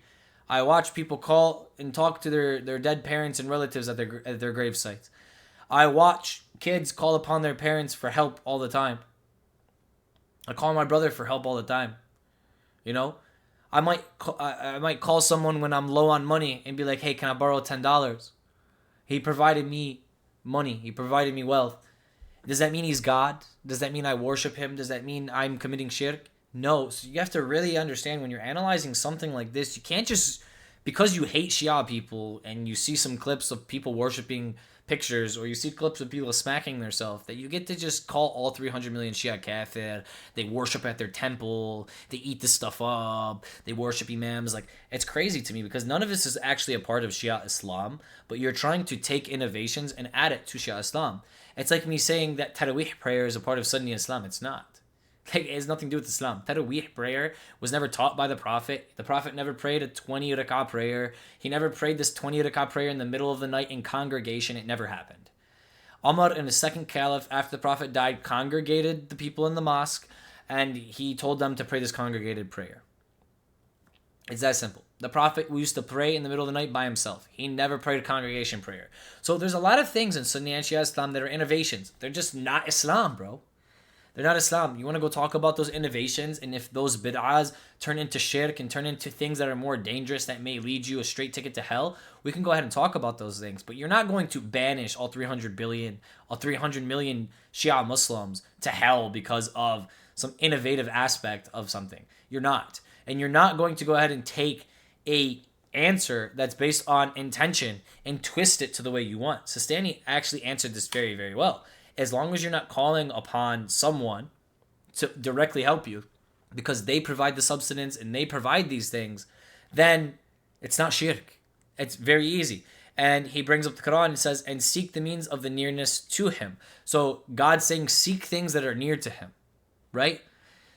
I watch people call and talk to their dead parents and relatives at their gravesites. I watch kids call upon their parents for help all the time. I call my brother for help all the time. I might call someone when I'm low on money and be like, hey, can I borrow $10? He provided me money. He provided me wealth. Does that mean he's God? Does that mean I worship him? Does that mean I'm committing shirk? No. So you have to really understand when you're analyzing something like this, you can't just, because you hate Shia people and you see some clips of people worshiping pictures or you see clips of people smacking themselves, that you get to just call all 300 million Shia kafir. They worship at their temple. They eat this stuff up. They worship imams. Like, it's crazy to me because none of this is actually a part of Shia Islam, but you're trying to take innovations and add it to Shia Islam. It's like me saying that Tarawih prayer is a part of Sunni Islam. It's not. It has nothing to do with Islam. Tarawih prayer was never taught by the Prophet. The Prophet never prayed a 20 rak'ah prayer. He never prayed this 20 rak'ah prayer in the middle of the night in congregation. It never happened. Umar, in the second caliph after the Prophet died, congregated the people in the mosque and he told them to pray this congregated prayer. It's that simple. The Prophet used to pray in the middle of the night by himself. He never prayed a congregation prayer. So there's a lot of things in Sunni and Shia Islam that are innovations. They're just not Islam, bro. They're not Islam. You want to go talk about those innovations, and if those bid'ahs turn into shirk and turn into things that are more dangerous that may lead you a straight ticket to hell, we can go ahead and talk about those things. But you're not going to banish all 300 million Shia Muslims to hell because of some innovative aspect of something. You're not. And you're not going to go ahead and take a answer that's based on intention and twist it to the way you want. Sistani actually answered this very, very well. As long as you're not calling upon someone to directly help you because they provide the substance and they provide these things, then it's not shirk. It's very easy. And he brings up the Quran and says, and seek the means of the nearness to him. So God's saying seek things that are near to him, right?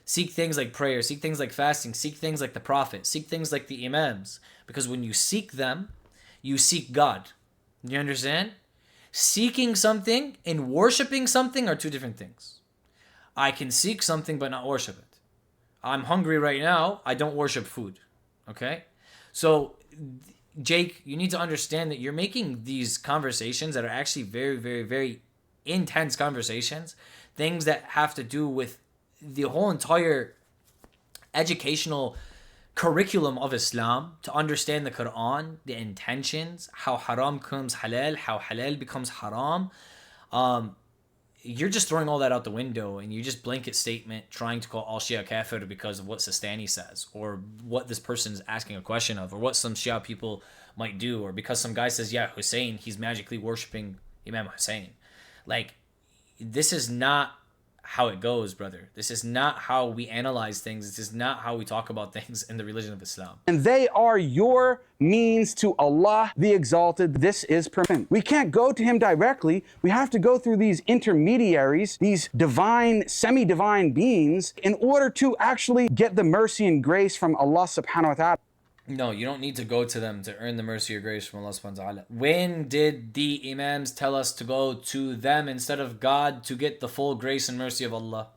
Seek things like prayer, seek things like fasting, seek things like the Prophet, seek things like the Imams. Because when you seek them, you seek God. You understand? Seeking something and worshiping something are two different things. I can seek something but not worship it. I'm hungry right now. I don't worship food. Okay? So, Jake, you need to understand that you're making these conversations that are actually very, very, very intense conversations. Things that have to do with the whole entire educational curriculum of Islam, to understand the Quran, the intentions, how haram becomes halal, how halal becomes haram. You're just throwing all that out the window and you just blanket statement trying to call all Shia kafir because of what Sistani says or what this person is asking a question of or what some Shia people might do or because some guy says, yeah, Hussein, he's magically worshiping Imam Hussein. Like, this is not how it goes, brother. This is not how we analyze things. This is not how we talk about things in the religion of Islam. And they are your means to Allah the Exalted. This is permanent. We can't go to Him directly. We have to go through these intermediaries, these divine, semi-divine beings, in order to actually get the mercy and grace from Allah subhanahu wa ta'ala. No, you don't need to go to them to earn the mercy or grace from Allah subhanahu wa ta'ala. When did the Imams tell us to go to them instead of God to get the full grace and mercy of Allah?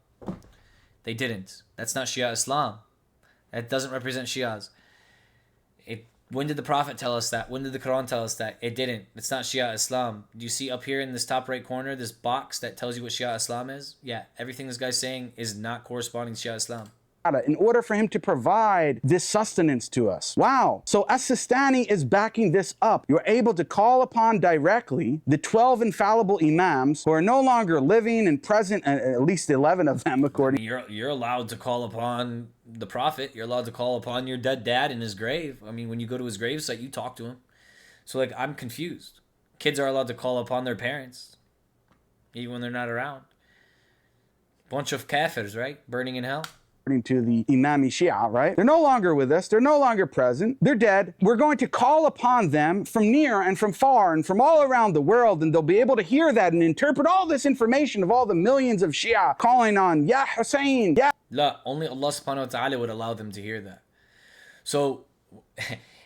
They didn't. That's not Shia Islam. That doesn't represent Shias. When did the Prophet tell us that? When did the Quran tell us that? It didn't. It's not Shia Islam. Do you see up here in this top right corner, this box that tells you what Shia Islam is? Yeah, everything this guy's saying is not corresponding to Shia Islam. In order for Him to provide this sustenance to us. Wow. So As-Sistani is backing this up. You're able to call upon directly the 12 infallible Imams who are no longer living and present, at least 11 of them according. You're allowed to call upon the Prophet. You're allowed to call upon your dead dad in his grave. I mean, when you go to his gravesite, you talk to him. So like, I'm confused. Kids are allowed to call upon their parents, even when they're not around. Bunch of kafirs, right? Burning in hell. According to the Imami Shia, right? They're no longer with us. They're no longer present. They're dead. We're going to call upon them from near and from far and from all around the world, and they'll be able to hear that and interpret all this information of all the millions of Shia calling on, Ya Hussein, Ya. La, only Allah subhanahu wa ta'ala would allow them to hear that. So,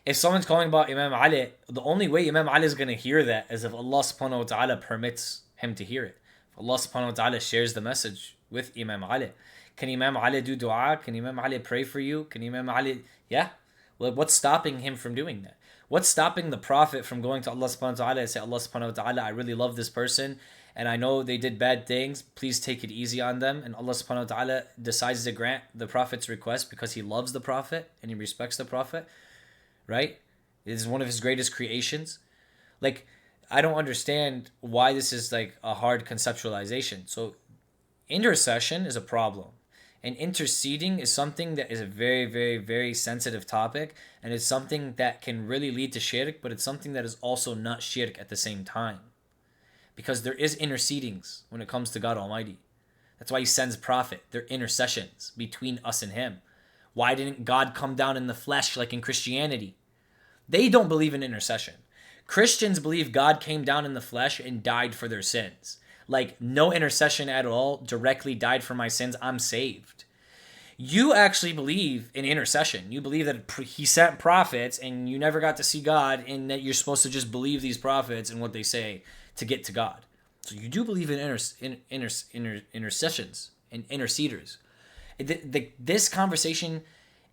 if someone's calling about Imam Ali, the only way Imam Ali is going to hear that is if Allah subhanahu wa ta'ala permits him to hear it. If Allah subhanahu wa ta'ala shares the message with Imam Ali. Can Imam Ali do dua? Can Imam Ali pray for you? Can Imam Ali... Yeah. Well, what's stopping him from doing that? What's stopping the Prophet from going to Allah subhanahu wa ta'ala and say, Allah subhanahu wa ta'ala, I really love this person and I know they did bad things. Please take it easy on them. And Allah subhanahu wa ta'ala decides to grant the Prophet's request because He loves the Prophet and He respects the Prophet. Right? It is one of His greatest creations. Like, I don't understand why this is like a hard conceptualization. So, intercession is a problem. And interceding is something that is a very, very, very sensitive topic. And it's something that can really lead to shirk, but it's something that is also not shirk at the same time. Because there is intercedings when it comes to God Almighty. That's why He sends Prophet. They're intercessions between us and Him. Why didn't God come down in the flesh like in Christianity? They don't believe in intercession. Christians believe God came down in the flesh and died for their sins. Like, no intercession at all, directly died for my sins, I'm saved. You actually believe in intercession. You believe that He sent prophets and you never got to see God and that you're supposed to just believe these prophets and what they say to get to God. So you do believe in intercessions and interceders. This conversation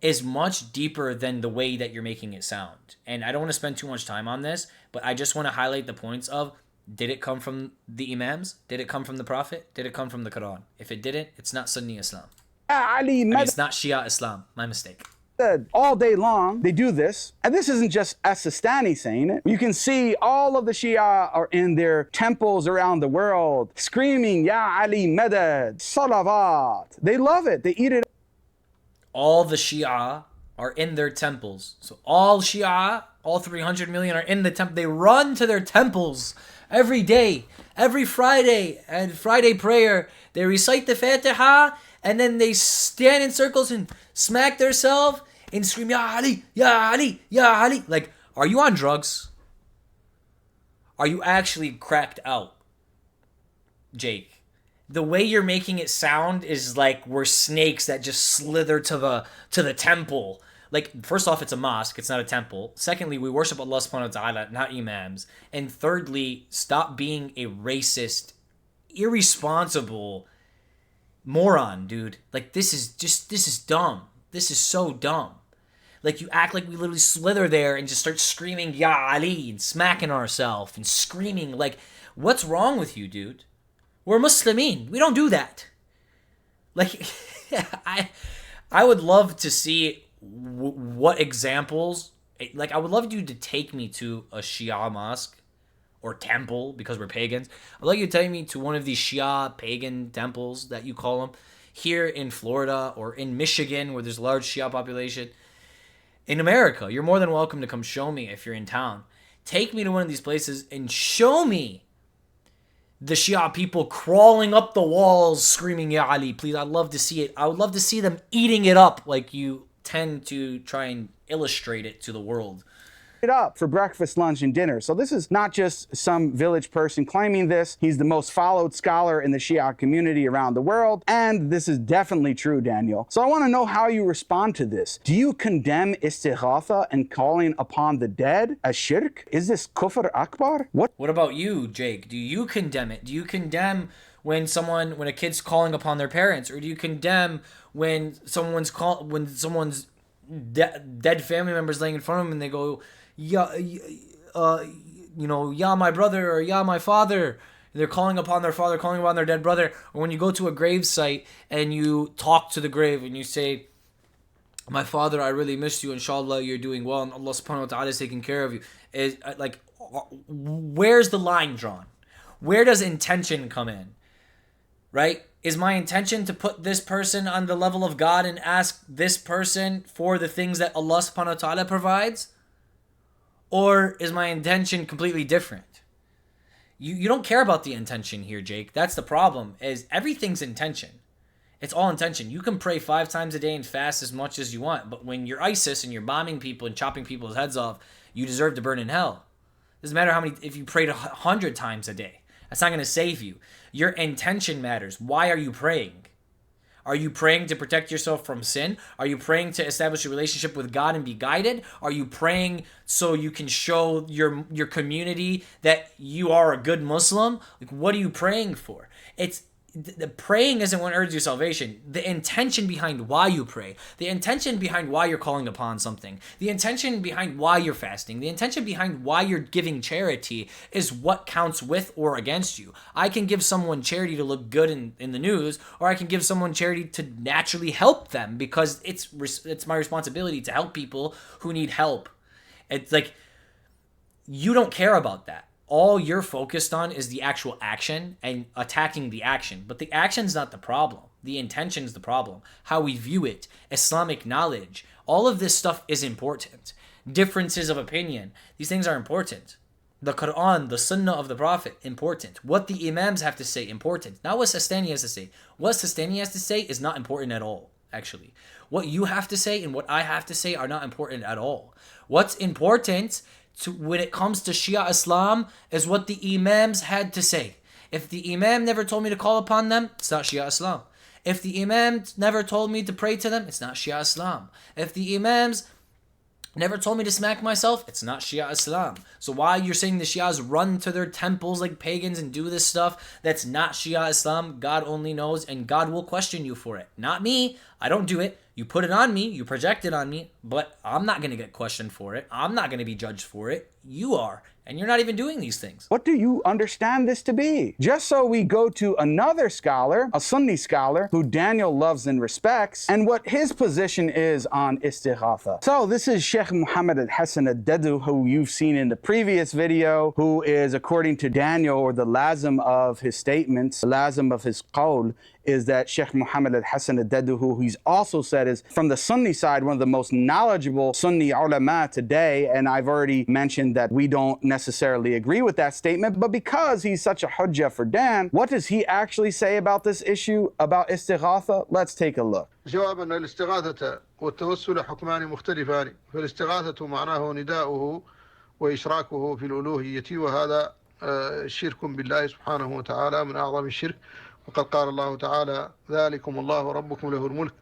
is much deeper than the way that you're making it sound. And I don't want to spend too much time on this, but I just want to highlight the points of, did it come from the Imams? Did it come from the Prophet? Did it come from the Quran? If it didn't, it's not Sunni Islam. It's not Shia Islam. My mistake. All day long, they do this. And this isn't just As-Sistani saying it. You can see all of the Shia are in their temples around the world, screaming, Ya Ali Madad, Salawat. They love it. They eat it. All the Shia are in their temples. So all Shia, all 300 million are in the temple. They run to their temples every day, every Friday, and Friday prayer. They recite the Fatiha, and then they stand in circles and smack themselves and scream, Ya Ali, Ya Ali, Ya Ali. Like, are you on drugs? Are you actually cracked out, Jake? The way you're making it sound is like we're snakes that just slither to the temple. Like, first off, it's a mosque. It's not a temple. Secondly, we worship Allah subhanahu wa ta'ala, not imams. And thirdly, stop being a racist, irresponsible moron, dude. Like, this is dumb. This is so dumb. Like, you act like we literally slither there and just start screaming, Ya Ali, and smacking ourselves and screaming. Like, what's wrong with you, dude? We're Muslimin. We don't do that. Like, I would love to see what examples, like, I would love you to take me to a Shia mosque or temple, because we're pagans. I'd like you to take me to one of these Shia pagan temples that you call them here in Florida or in Michigan, where there's a large Shia population. In America, you're more than welcome to come show me if you're in town. Take me to one of these places and show me the Shia people crawling up the walls screaming, Ya Ali, please, I'd love to see it. I would love to see them eating it up like you tend to try and illustrate it to the world. It up for breakfast, lunch, and dinner. So this is not just some village person claiming this. He's the most followed scholar in the Shia community around the world. And this is definitely true, Daniel. So I want to know how you respond to this. Do you condemn istighatha and calling upon the dead as shirk? Is this kufr akbar? What about you, Jake? Do you condemn it? Do you condemn when a kid's calling upon their parents? Or do you condemn when someone's dead family members laying in front of them and they go, yeah, yeah, my brother, or yeah, my father. They're calling upon their father, calling upon their dead brother. Or when you go to a grave site and you talk to the grave and you say, my father, I really missed you. Inshallah, you're doing well, and Allah subhanahu wa ta'ala is taking care of you. Is like, where's the line drawn? Where does intention come in? Right? Is my intention to put this person on the level of God and ask this person for the things that Allah subhanahu wa ta'ala provides? Or is my intention completely different? You don't care about the intention here, Jake. That's the problem, is everything's intention. It's all intention. You can pray 5 times a day and fast as much as you want, but when you're ISIS and you're bombing people and chopping people's heads off, you deserve to burn in hell. Doesn't matter if you prayed 100 times a day. That's not going to save you. Your intention matters. Why are you praying? Are you praying to protect yourself from sin? Are you praying to establish a relationship with God and be guided? Are you praying so you can show your community that you are a good Muslim? Like, what are you praying for? The praying isn't what earns you salvation. The intention behind why you pray, the intention behind why you're calling upon something, the intention behind why you're fasting, the intention behind why you're giving charity is what counts with or against you. I can give someone charity to look good in the news, or I can give someone charity to naturally help them because it's my responsibility to help people who need help. It's like, you don't care about that. All you're focused on is the actual action and attacking the action. But the action's not the problem. The intention's the problem. How we view it, Islamic knowledge, all of this stuff is important. Differences of opinion, these things are important. The Quran, the Sunnah of the Prophet, important. What the Imams have to say, important. Not what Sistani has to say. What Sistani has to say is not important at all, actually. What you have to say and what I have to say are not important at all. What's important when it comes to Shia Islam is what the Imams had to say. If the Imam never told me to call upon them, it's not Shia Islam. If the Imams never told me to pray to them, it's not Shia Islam. If the Imams never told me to smack myself, it's not Shia Islam. So while you're saying the Shias run to their temples like pagans and do this stuff, that's not Shia Islam. God only knows, and God will question you for it. Not me. I don't do it. You put it on me, you project it on me, but I'm not going to get questioned for it. I'm not going to be judged for it. You are, and you're not even doing these things. What do you understand this to be? Just so we go to another scholar, a Sunni scholar, who Daniel loves and respects, and what his position is on istighatha. So this is Sheikh Muhammad al-Hassan al-Dadu, who you've seen in the previous video, who is, according to Daniel, or the lazim of his statements, the lazim of his qawl, is that Sheikh Muhammad al-Hassan al-Dadu, who he's also said is, from the Sunni side, one of the most knowledgeable Sunni ulama today, and I've already mentioned that we don't necessarily agree with that statement, but because he's such a hujjah for Dan, what does he actually say about this issue, about istighatha? Let's take a look. جواب أن الاستغاثة والتوسل حكمان مختلفان، فالاستغاثة معناه نداؤه وإشراكه في الألوهية، وهذا شرك بالله سبحانه وتعالى من أعظم الشرك. وقد قال الله تعالى: ذلكم الله ربكم له الملك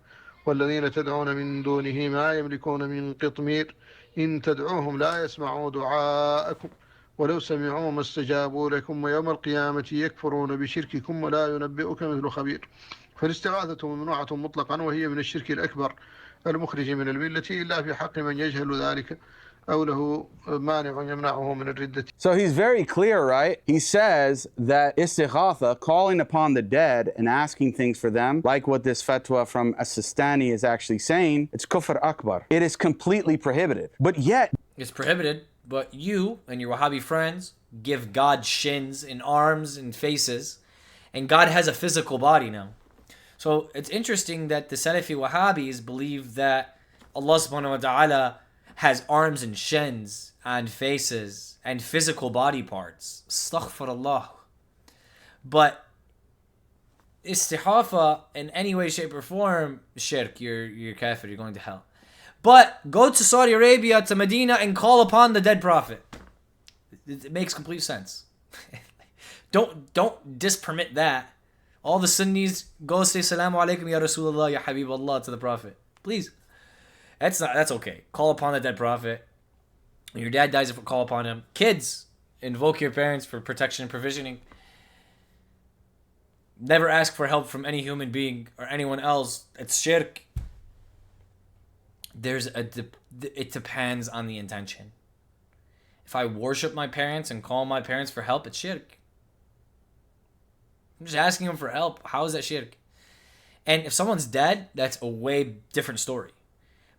والذين تدعون من دونه ما يملكون من قطمير إن تدعوهم لا يسمعوا دعاءكم ولو سمعوا ما استجابوا لكم ويوم القيامة يكفرون بشرككم ولا ينبئك مثل خبير. فالاستغاثة ممنوعة مطلقا، وهي من الشرك الأكبر المخرج من الملة إلا في حق من يجهل ذلك أو له مانع يمنعه من الردة. So he's very clear, right? He says that istighatha, calling upon the dead and asking things for them, like what this fatwa from Sistani is actually saying, it's kufr akbar. It is completely prohibited. But yet, it's prohibited, but you and your Wahhabi friends give God shins and arms and faces, and God has a physical body now. So it's interesting that the Salafi Wahhabis believe that Allah subhanahu wa ta'ala has arms and shins and faces and physical body parts. Astaghfirullah. But istihafa in any way, shape, or form, shirk, you're kafir, you're going to hell. But go to Saudi Arabia, to Medina, and call upon the dead prophet. It makes complete sense. Don't dispermit that. All the Sunnis go say Salamu alaikum ya Rasulullah ya Habib Allah to the prophet. Please. That's okay. Call upon the dead prophet. When your dad dies, call upon him. Kids, invoke your parents for protection and provisioning. Never ask for help from any human being or anyone else. It's shirk. It depends on the intention. If I worship my parents and call my parents for help, it's shirk. I'm just asking them for help. How is that shirk? And if someone's dead, that's a way different story.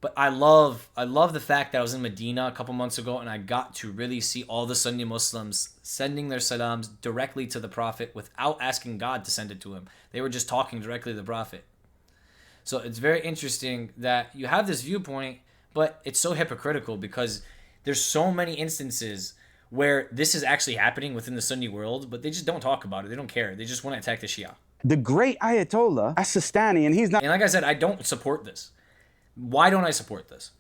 But I love the fact that I was in Medina a couple months ago and I got to really see all the Sunni Muslims sending their salams directly to the Prophet without asking God to send it to him. They were just talking directly to the Prophet. So it's very interesting that you have this viewpoint, but it's so hypocritical because there's so many instances where this is actually happening within the Sunni world, but they just don't talk about it. They don't care. They just want to attack the Shia. The great Ayatollah As-Sistani, and he's not... And like I said, I don't support this. Why don't I support this?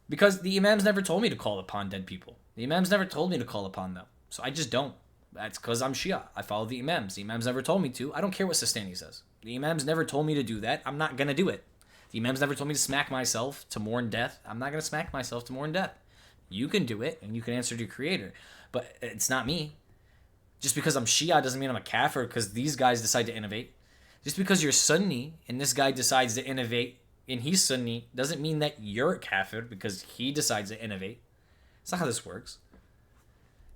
Because the Imams never told me to call upon dead people. The Imams never told me to call upon them. So I just don't. That's because I'm Shia. I follow the Imams. The Imams never told me to. I don't care what Sistani says. The Imams never told me to do that. I'm not going to do it. The Imams never told me to smack myself to mourn death. I'm not going to smack myself to mourn death. You can do it, and you can answer to your creator. But it's not me. Just because I'm Shia doesn't mean I'm a kafir because these guys decide to innovate. Just because you're Sunni and this guy decides to innovate and he's Sunni doesn't mean that you're a kafir because he decides to innovate. That's not how this works.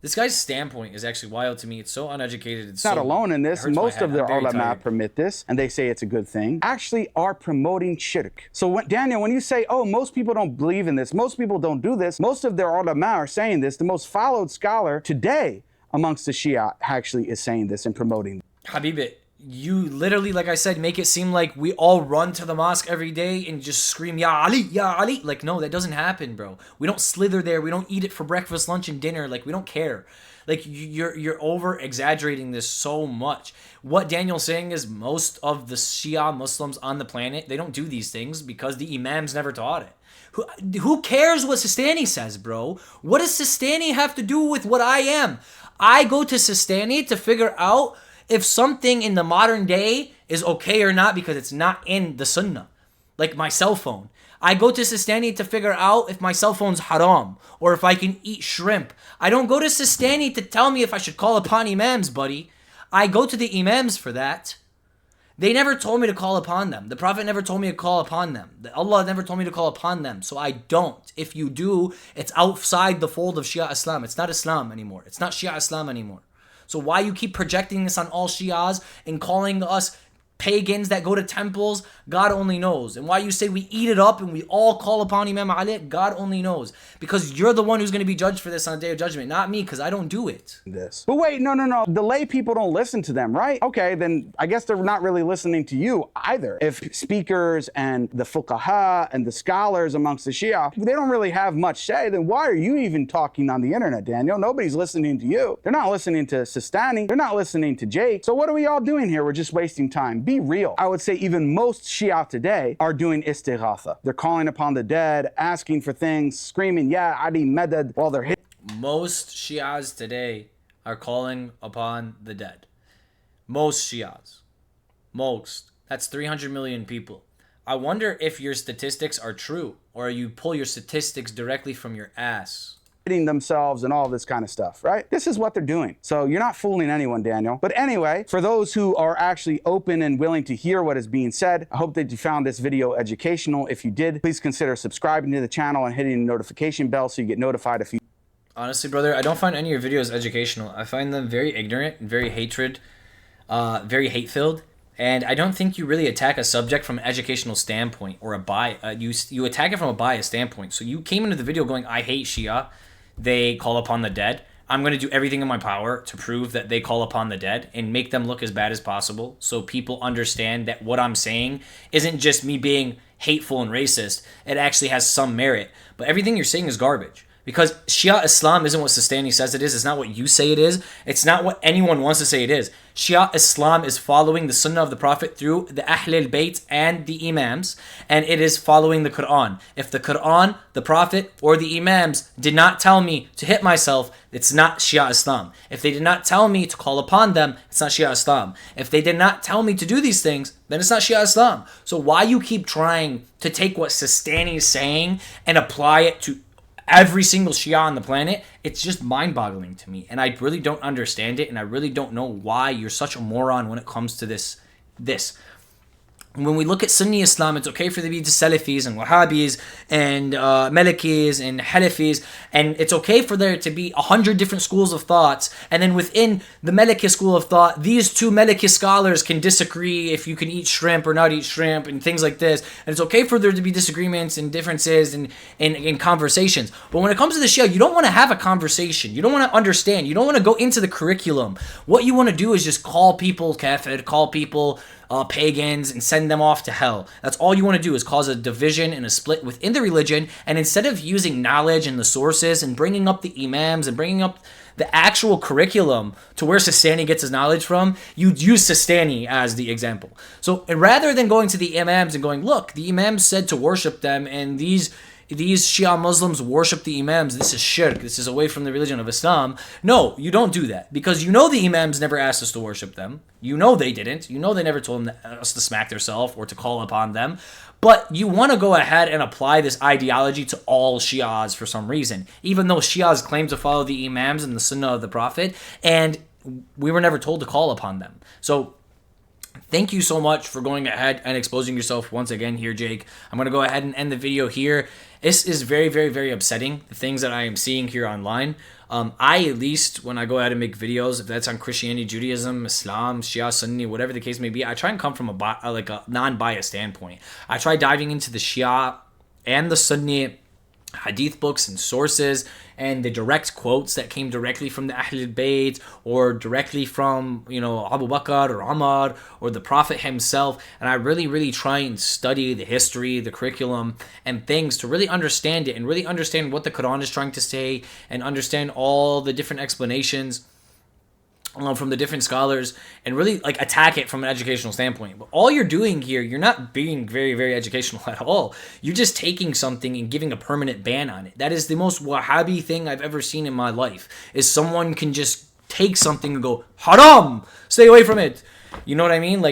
This guy's standpoint is actually wild to me. It's so uneducated. It's not so, alone in this. Most of the ulama tired. permit this, and they say it's a good thing, actually are promoting shirk. So Daniel, when you say, oh, most people don't believe in this, most people don't do this, most of their ulama are saying this. The most followed scholar today amongst the Shia actually is saying this and promoting this. Habibi, you literally, like I said, make it seem like we all run to the mosque every day and just scream, Ya Ali, Ya Ali. Like, no, that doesn't happen, bro. We don't slither there. We don't eat it for breakfast, lunch, and dinner. Like, we don't care. Like, you're over-exaggerating this so much. What Daniel's saying is most of the Shia Muslims on the planet, they don't do these things because the Imams never taught it. Who cares what Sistani says, bro? What does Sistani have to do with what I am? I go to Sistani to figure out if something in the modern day is okay or not because it's not in the Sunnah. Like my cell phone. I go to Sistani to figure out if my cell phone's haram or if I can eat shrimp. I don't go to Sistani to tell me if I should call upon Imams, buddy. I go to the Imams for that. They never told me to call upon them. The Prophet never told me to call upon them. Allah never told me to call upon them. So I don't. If you do, it's outside the fold of Shia Islam. It's not Islam anymore. It's not Shia Islam anymore. So why you keep projecting this on all Shias and calling us pagans that go to temples, God only knows. And why you say we eat it up and we all call upon Imam Ali, God only knows. Because you're the one who's going to be judged for this on the Day of Judgment, not me, because I don't do it. But wait, no. The lay people don't listen to them, right? Okay, then I guess they're not really listening to you either. If speakers and the fuqaha and the scholars amongst the Shia, they don't really have much say, then why are you even talking on the internet, Daniel? Nobody's listening to you. They're not listening to Sistani. They're not listening to Jake. So what are we all doing here? We're just wasting time. Be real. I would say even most Shia today are doing istighatha. They're calling upon the dead, asking for things, screaming, Ya Ali Madad, while they're hitting. Most Shias today are calling upon the dead. Most Shias. Most. That's 300 million people. I wonder if your statistics are true or you pull your statistics directly from your ass. Themselves and all this kind of stuff, right? This is what they're doing. So you're not fooling anyone, Daniel. But anyway, for those who are actually open and willing to hear what is being said, I hope that you found this video educational. If you did, please consider subscribing to the channel and hitting the notification bell so you get notified if you... Honestly, brother, I don't find any of your videos educational. I find them very ignorant, very hatred, very hate-filled. And I don't think you really attack a subject from an educational standpoint or a bias. You attack it from a bias standpoint. So you came into the video going, I hate Shia. They call upon the dead. I'm going to do everything in my power to prove that they call upon the dead and make them look as bad as possible so people understand that what I'm saying isn't just me being hateful and racist. It actually has some merit. But everything you're saying is garbage. Because Shia Islam isn't what Sistani says it is. It's not what you say it is. It's not what anyone wants to say it is. Shia Islam is following the Sunnah of the Prophet through the Ahlul Bayt and the Imams, and it is following the Quran. If the Quran, the Prophet, or the Imams did not tell me to hit myself, it's not Shia Islam. If they did not tell me to call upon them, it's not Shia Islam. If they did not tell me to do these things, then it's not Shia Islam. So why you keep trying to take what Sistani is saying and apply it to every single Shia on the planet, it's just mind-boggling to me. And I really don't understand it, and I really don't know why you're such a moron when it comes to this. When we look at Sunni Islam, it's okay for there to be Salafis and Wahhabis and Malikis and Hanafis, and it's okay for there to be 100 different schools of thoughts, and then within the Maliki school of thought, these two Maliki scholars can disagree if you can eat shrimp or not eat shrimp and things like this, and it's okay for there to be disagreements and differences and conversations. But when it comes to the Shia, you don't want to have a conversation. You don't want to understand. You don't want to go into the curriculum. What you want to do is just call people kafir, call people pagans, and send them off to hell. That's all you want to do, is cause a division and a split within the religion. And instead of using knowledge and the sources and bringing up the imams and bringing up the actual curriculum to where Sistani gets his knowledge from, you use Sistani as the example. So rather than going to the imams and going, look, the imams said to worship them, and these Shia Muslims worship the imams, this is shirk, this is away from the religion of Islam. No, you don't do that, because you know the imams never asked us to worship them. You know they didn't. You know they never told us to smack themselves or to call upon them. But you want to go ahead and apply this ideology to all Shias for some reason, even though Shias claim to follow the imams and the Sunnah of the Prophet, and we were never told to call upon them. So thank you so much for going ahead and exposing yourself once again here, Jake. I'm going to go ahead and end the video here. This is very, very, very upsetting, the things that I am seeing here online. I, at least, when I go ahead and make videos, if that's on Christianity, Judaism, Islam, Shia, Sunni, whatever the case may be, I try and come from a non-biased standpoint. I try diving into the Shia and the Sunni hadith books and sources and the direct quotes that came directly from the Ahlul Bayt or directly from, Abu Bakr or Umar or the Prophet himself. And I really, really try and study the history, the curriculum, and things to really understand it and really understand what the Quran is trying to say and understand all the different explanations from the different scholars and really attack it from an educational standpoint. But all you're doing here, you're not being very, very educational at all. You're just taking something and giving a permanent ban on it. That is the most Wahhabi thing I've ever seen in my life, is someone can just take something and go, haram, stay away from it. You know what I mean?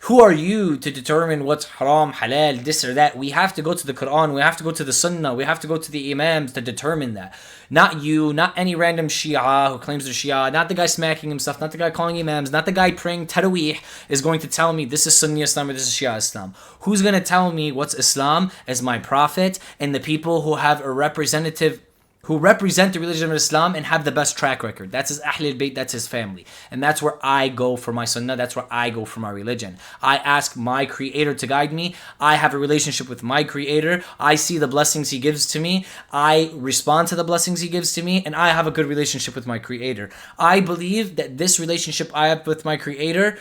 Who are you to determine what's haram, halal, this or that? We have to go to the Quran, we have to go to the Sunnah, we have to go to the Imams to determine that. Not you, not any random Shia who claims they're Shia, not the guy smacking himself, not the guy calling Imams, not the guy praying Taraweeh is going to tell me this is Sunni Islam or this is Shia Islam. Who's going to tell me what's Islam as my Prophet and the people who have a representative, who represent the religion of Islam and have the best track record? That's his Ahlul Bayt, that's his family. And that's where I go for my Sunnah, that's where I go for my religion. I ask my Creator to guide me. I have a relationship with my Creator. I see the blessings He gives to me. I respond to the blessings He gives to me, and I have a good relationship with my Creator. I believe that this relationship I have with my Creator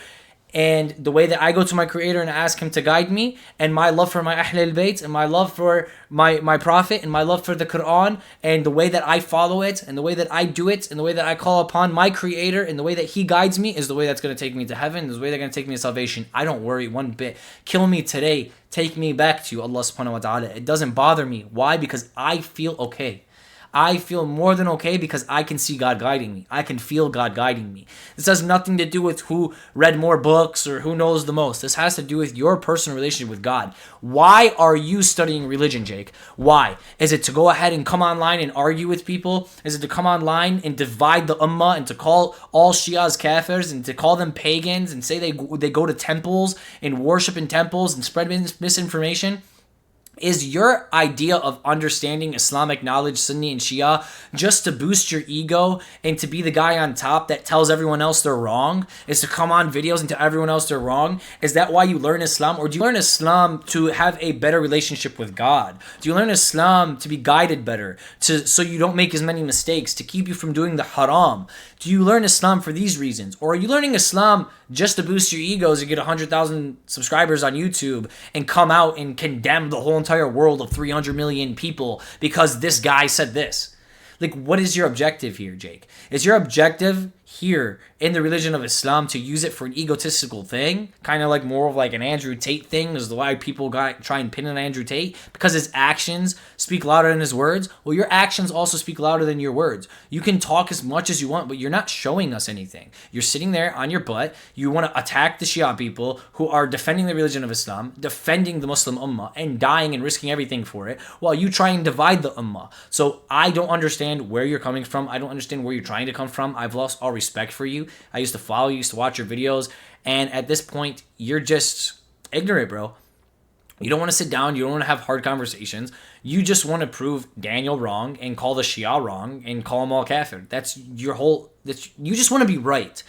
and the way that I go to my Creator and ask Him to guide me, and my love for my Ahlul Bayt, and my love for my Prophet, and my love for the Quran, and the way that I follow it, and the way that I do it, and the way that I call upon my Creator, and the way that He guides me is the way that's going to take me to heaven, is the way that's going to take me to salvation. I don't worry one bit. Kill me today, take me back to Allah subhanahu wa ta'ala. It doesn't bother me. Why? Because I feel okay. I feel more than okay because I can see God guiding me. I can feel God guiding me. This has nothing to do with who read more books or who knows the most. This has to do with your personal relationship with God. Why are you studying religion, Jake? Why? Is it to go ahead and come online and argue with people? Is it to come online and divide the ummah and to call all Shias kafirs and to call them pagans and say they go to temples and worship in temples and spread misinformation? Is your idea of understanding Islamic knowledge, Sunni and Shia, just to boost your ego and to be the guy on top that tells everyone else they're wrong? Is to come on videos and tell everyone else they're wrong? Is that why you learn Islam? Or do you learn Islam to have a better relationship with God? Do you learn Islam to be guided better, so you don't make as many mistakes, to keep you from doing the haram? Do you learn Islam for these reasons? Or are you learning Islam just to boost your egos and get 100,000 subscribers on YouTube and come out and condemn the whole entire world of 300 million people because this guy said this? What is your objective here, Jake? Is your objective here in the religion of Islam to use it for an egotistical thing, kind of like more of like an Andrew Tate thing, is why people try and pin on Andrew Tate, because his actions speak louder than his words. Well, your actions also speak louder than your words. You can talk as much as you want, but you're not showing us anything. You're sitting there on your butt. You want to attack the Shia people who are defending the religion of Islam, defending the Muslim Ummah, and dying and risking everything for it, while you try and divide the Ummah. So I don't understand where you're coming from. I don't understand where you're trying to come from. I've lost all respect for you. I used to follow you, used to watch your videos, and at this point, you're just ignorant, bro. You don't want to sit down. You don't want to have hard conversations. You just want to prove Daniel wrong and call the Shia wrong and call them all kafir. That's your whole... you just want to be right.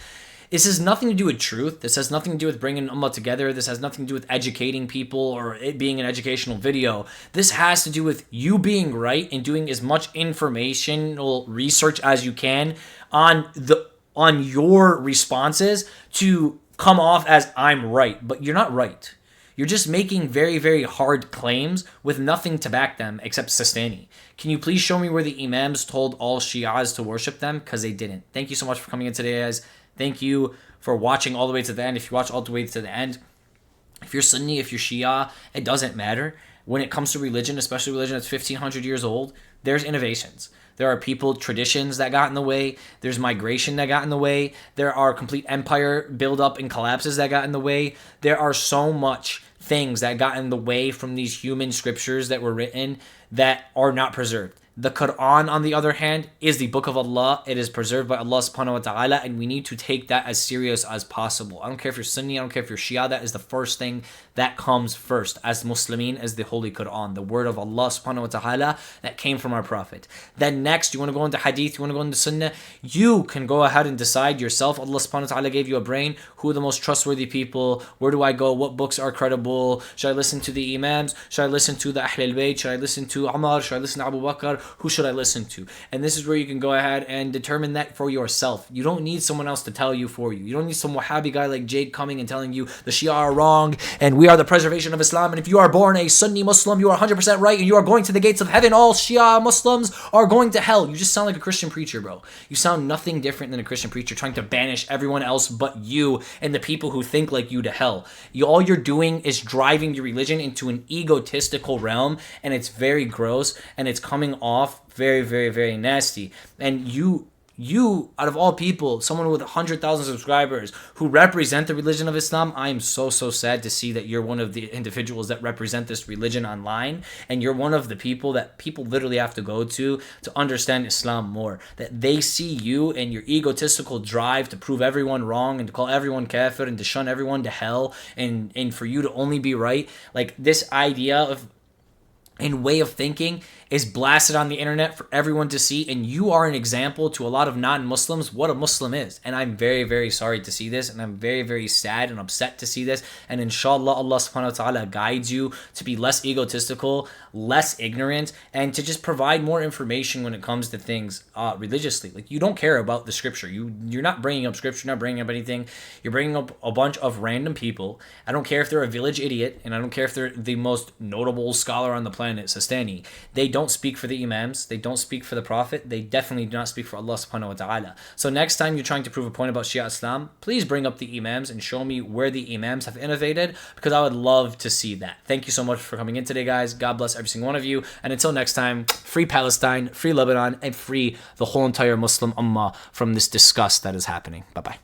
This has nothing to do with truth. This has nothing to do with bringing Ummah together. This has nothing to do with educating people or it being an educational video. This has to do with you being right and doing as much informational research as you can on your responses to come off as I'm right. But you're not right. You're just making very, very hard claims with nothing to back them except Sistani. Can you please show me where the Imams told all Shias to worship them? Because they didn't. Thank you so much for coming in today, guys. Thank you for watching all the way to the end. If you watch all the way to the end, if you're Sunni, if you're Shia, it doesn't matter. When it comes to religion, especially religion that's 1,500 years old, there's innovations. There are traditions that got in the way. There's migration that got in the way. There are complete empire build-up and collapses that got in the way. There are so much things that got in the way from these human scriptures that were written that are not preserved. The Quran, on the other hand, is the book of Allah. It is preserved by Allah subhanahu wa ta'ala, and we need to take that as serious as possible. I don't care if you're Sunni, I don't care if you're Shia, that is the first thing that comes first as Muslimin, as the Holy Quran, the word of Allah subhanahu wa ta'ala that came from our Prophet. Then next, you want to go into Hadith, you want to go into Sunnah, you can go ahead and decide yourself. Allah subhanahu wa ta'ala gave you a brain. Who are the most trustworthy people? Where do I go? What books are credible? Should I listen to the Imams? Should I listen to the Ahlul Bayt? Should I listen to Umar? Should I listen to Abu Bakr? Who should I listen to? And this is where you can go ahead and determine that for yourself. You don't need someone else to tell you for you. You don't need some Wahhabi guy like Jade coming and telling you the Shia are wrong and we are the preservation of Islam, and if you are born a Sunni Muslim, you are 100% right and you are going to the gates of heaven. All Shia Muslims are going to hell. You just sound like a Christian preacher, bro. You sound nothing different than a Christian preacher trying to banish everyone else but you and the people who think like you to hell. All you're doing is driving your religion into an egotistical realm, and it's very gross and it's coming off very, very, very nasty. And you, out of all people, someone with 100,000 subscribers who represent the religion of Islam, I am so, so sad to see that you're one of the individuals that represent this religion online, and you're one of the people that people literally have to go to understand Islam more. That they see you and your egotistical drive to prove everyone wrong and to call everyone kafir and to shun everyone to hell and for you to only be right. Like, this idea of and way of thinking is blasted on the internet for everyone to see, and you are an example to a lot of non-Muslims what a Muslim is. And I'm very, very sorry to see this, and I'm very, very sad and upset to see this. And inshallah, Allah subhanahu wa ta'ala guides you to be less egotistical, less ignorant, and to just provide more information when it comes to things religiously. Like, you don't care about the scripture. You're not bringing up scripture, you're not bringing up anything. You're bringing up a bunch of random people. I don't care if they're a village idiot, and I don't care if they're the most notable scholar on the planet, Sistani. They don't speak for the Imams. They don't speak for the Prophet. They definitely do not speak for Allah subhanahu wa ta'ala. So next time you're trying to prove a point about Shia Islam, please bring up the Imams and show me where the Imams have innovated, because I would love to see that. Thank you so much for coming in today, guys. God bless every single one of you. And until next time, free Palestine, free Lebanon, and free the whole entire Muslim Ummah from this disgust that is happening. Bye-bye.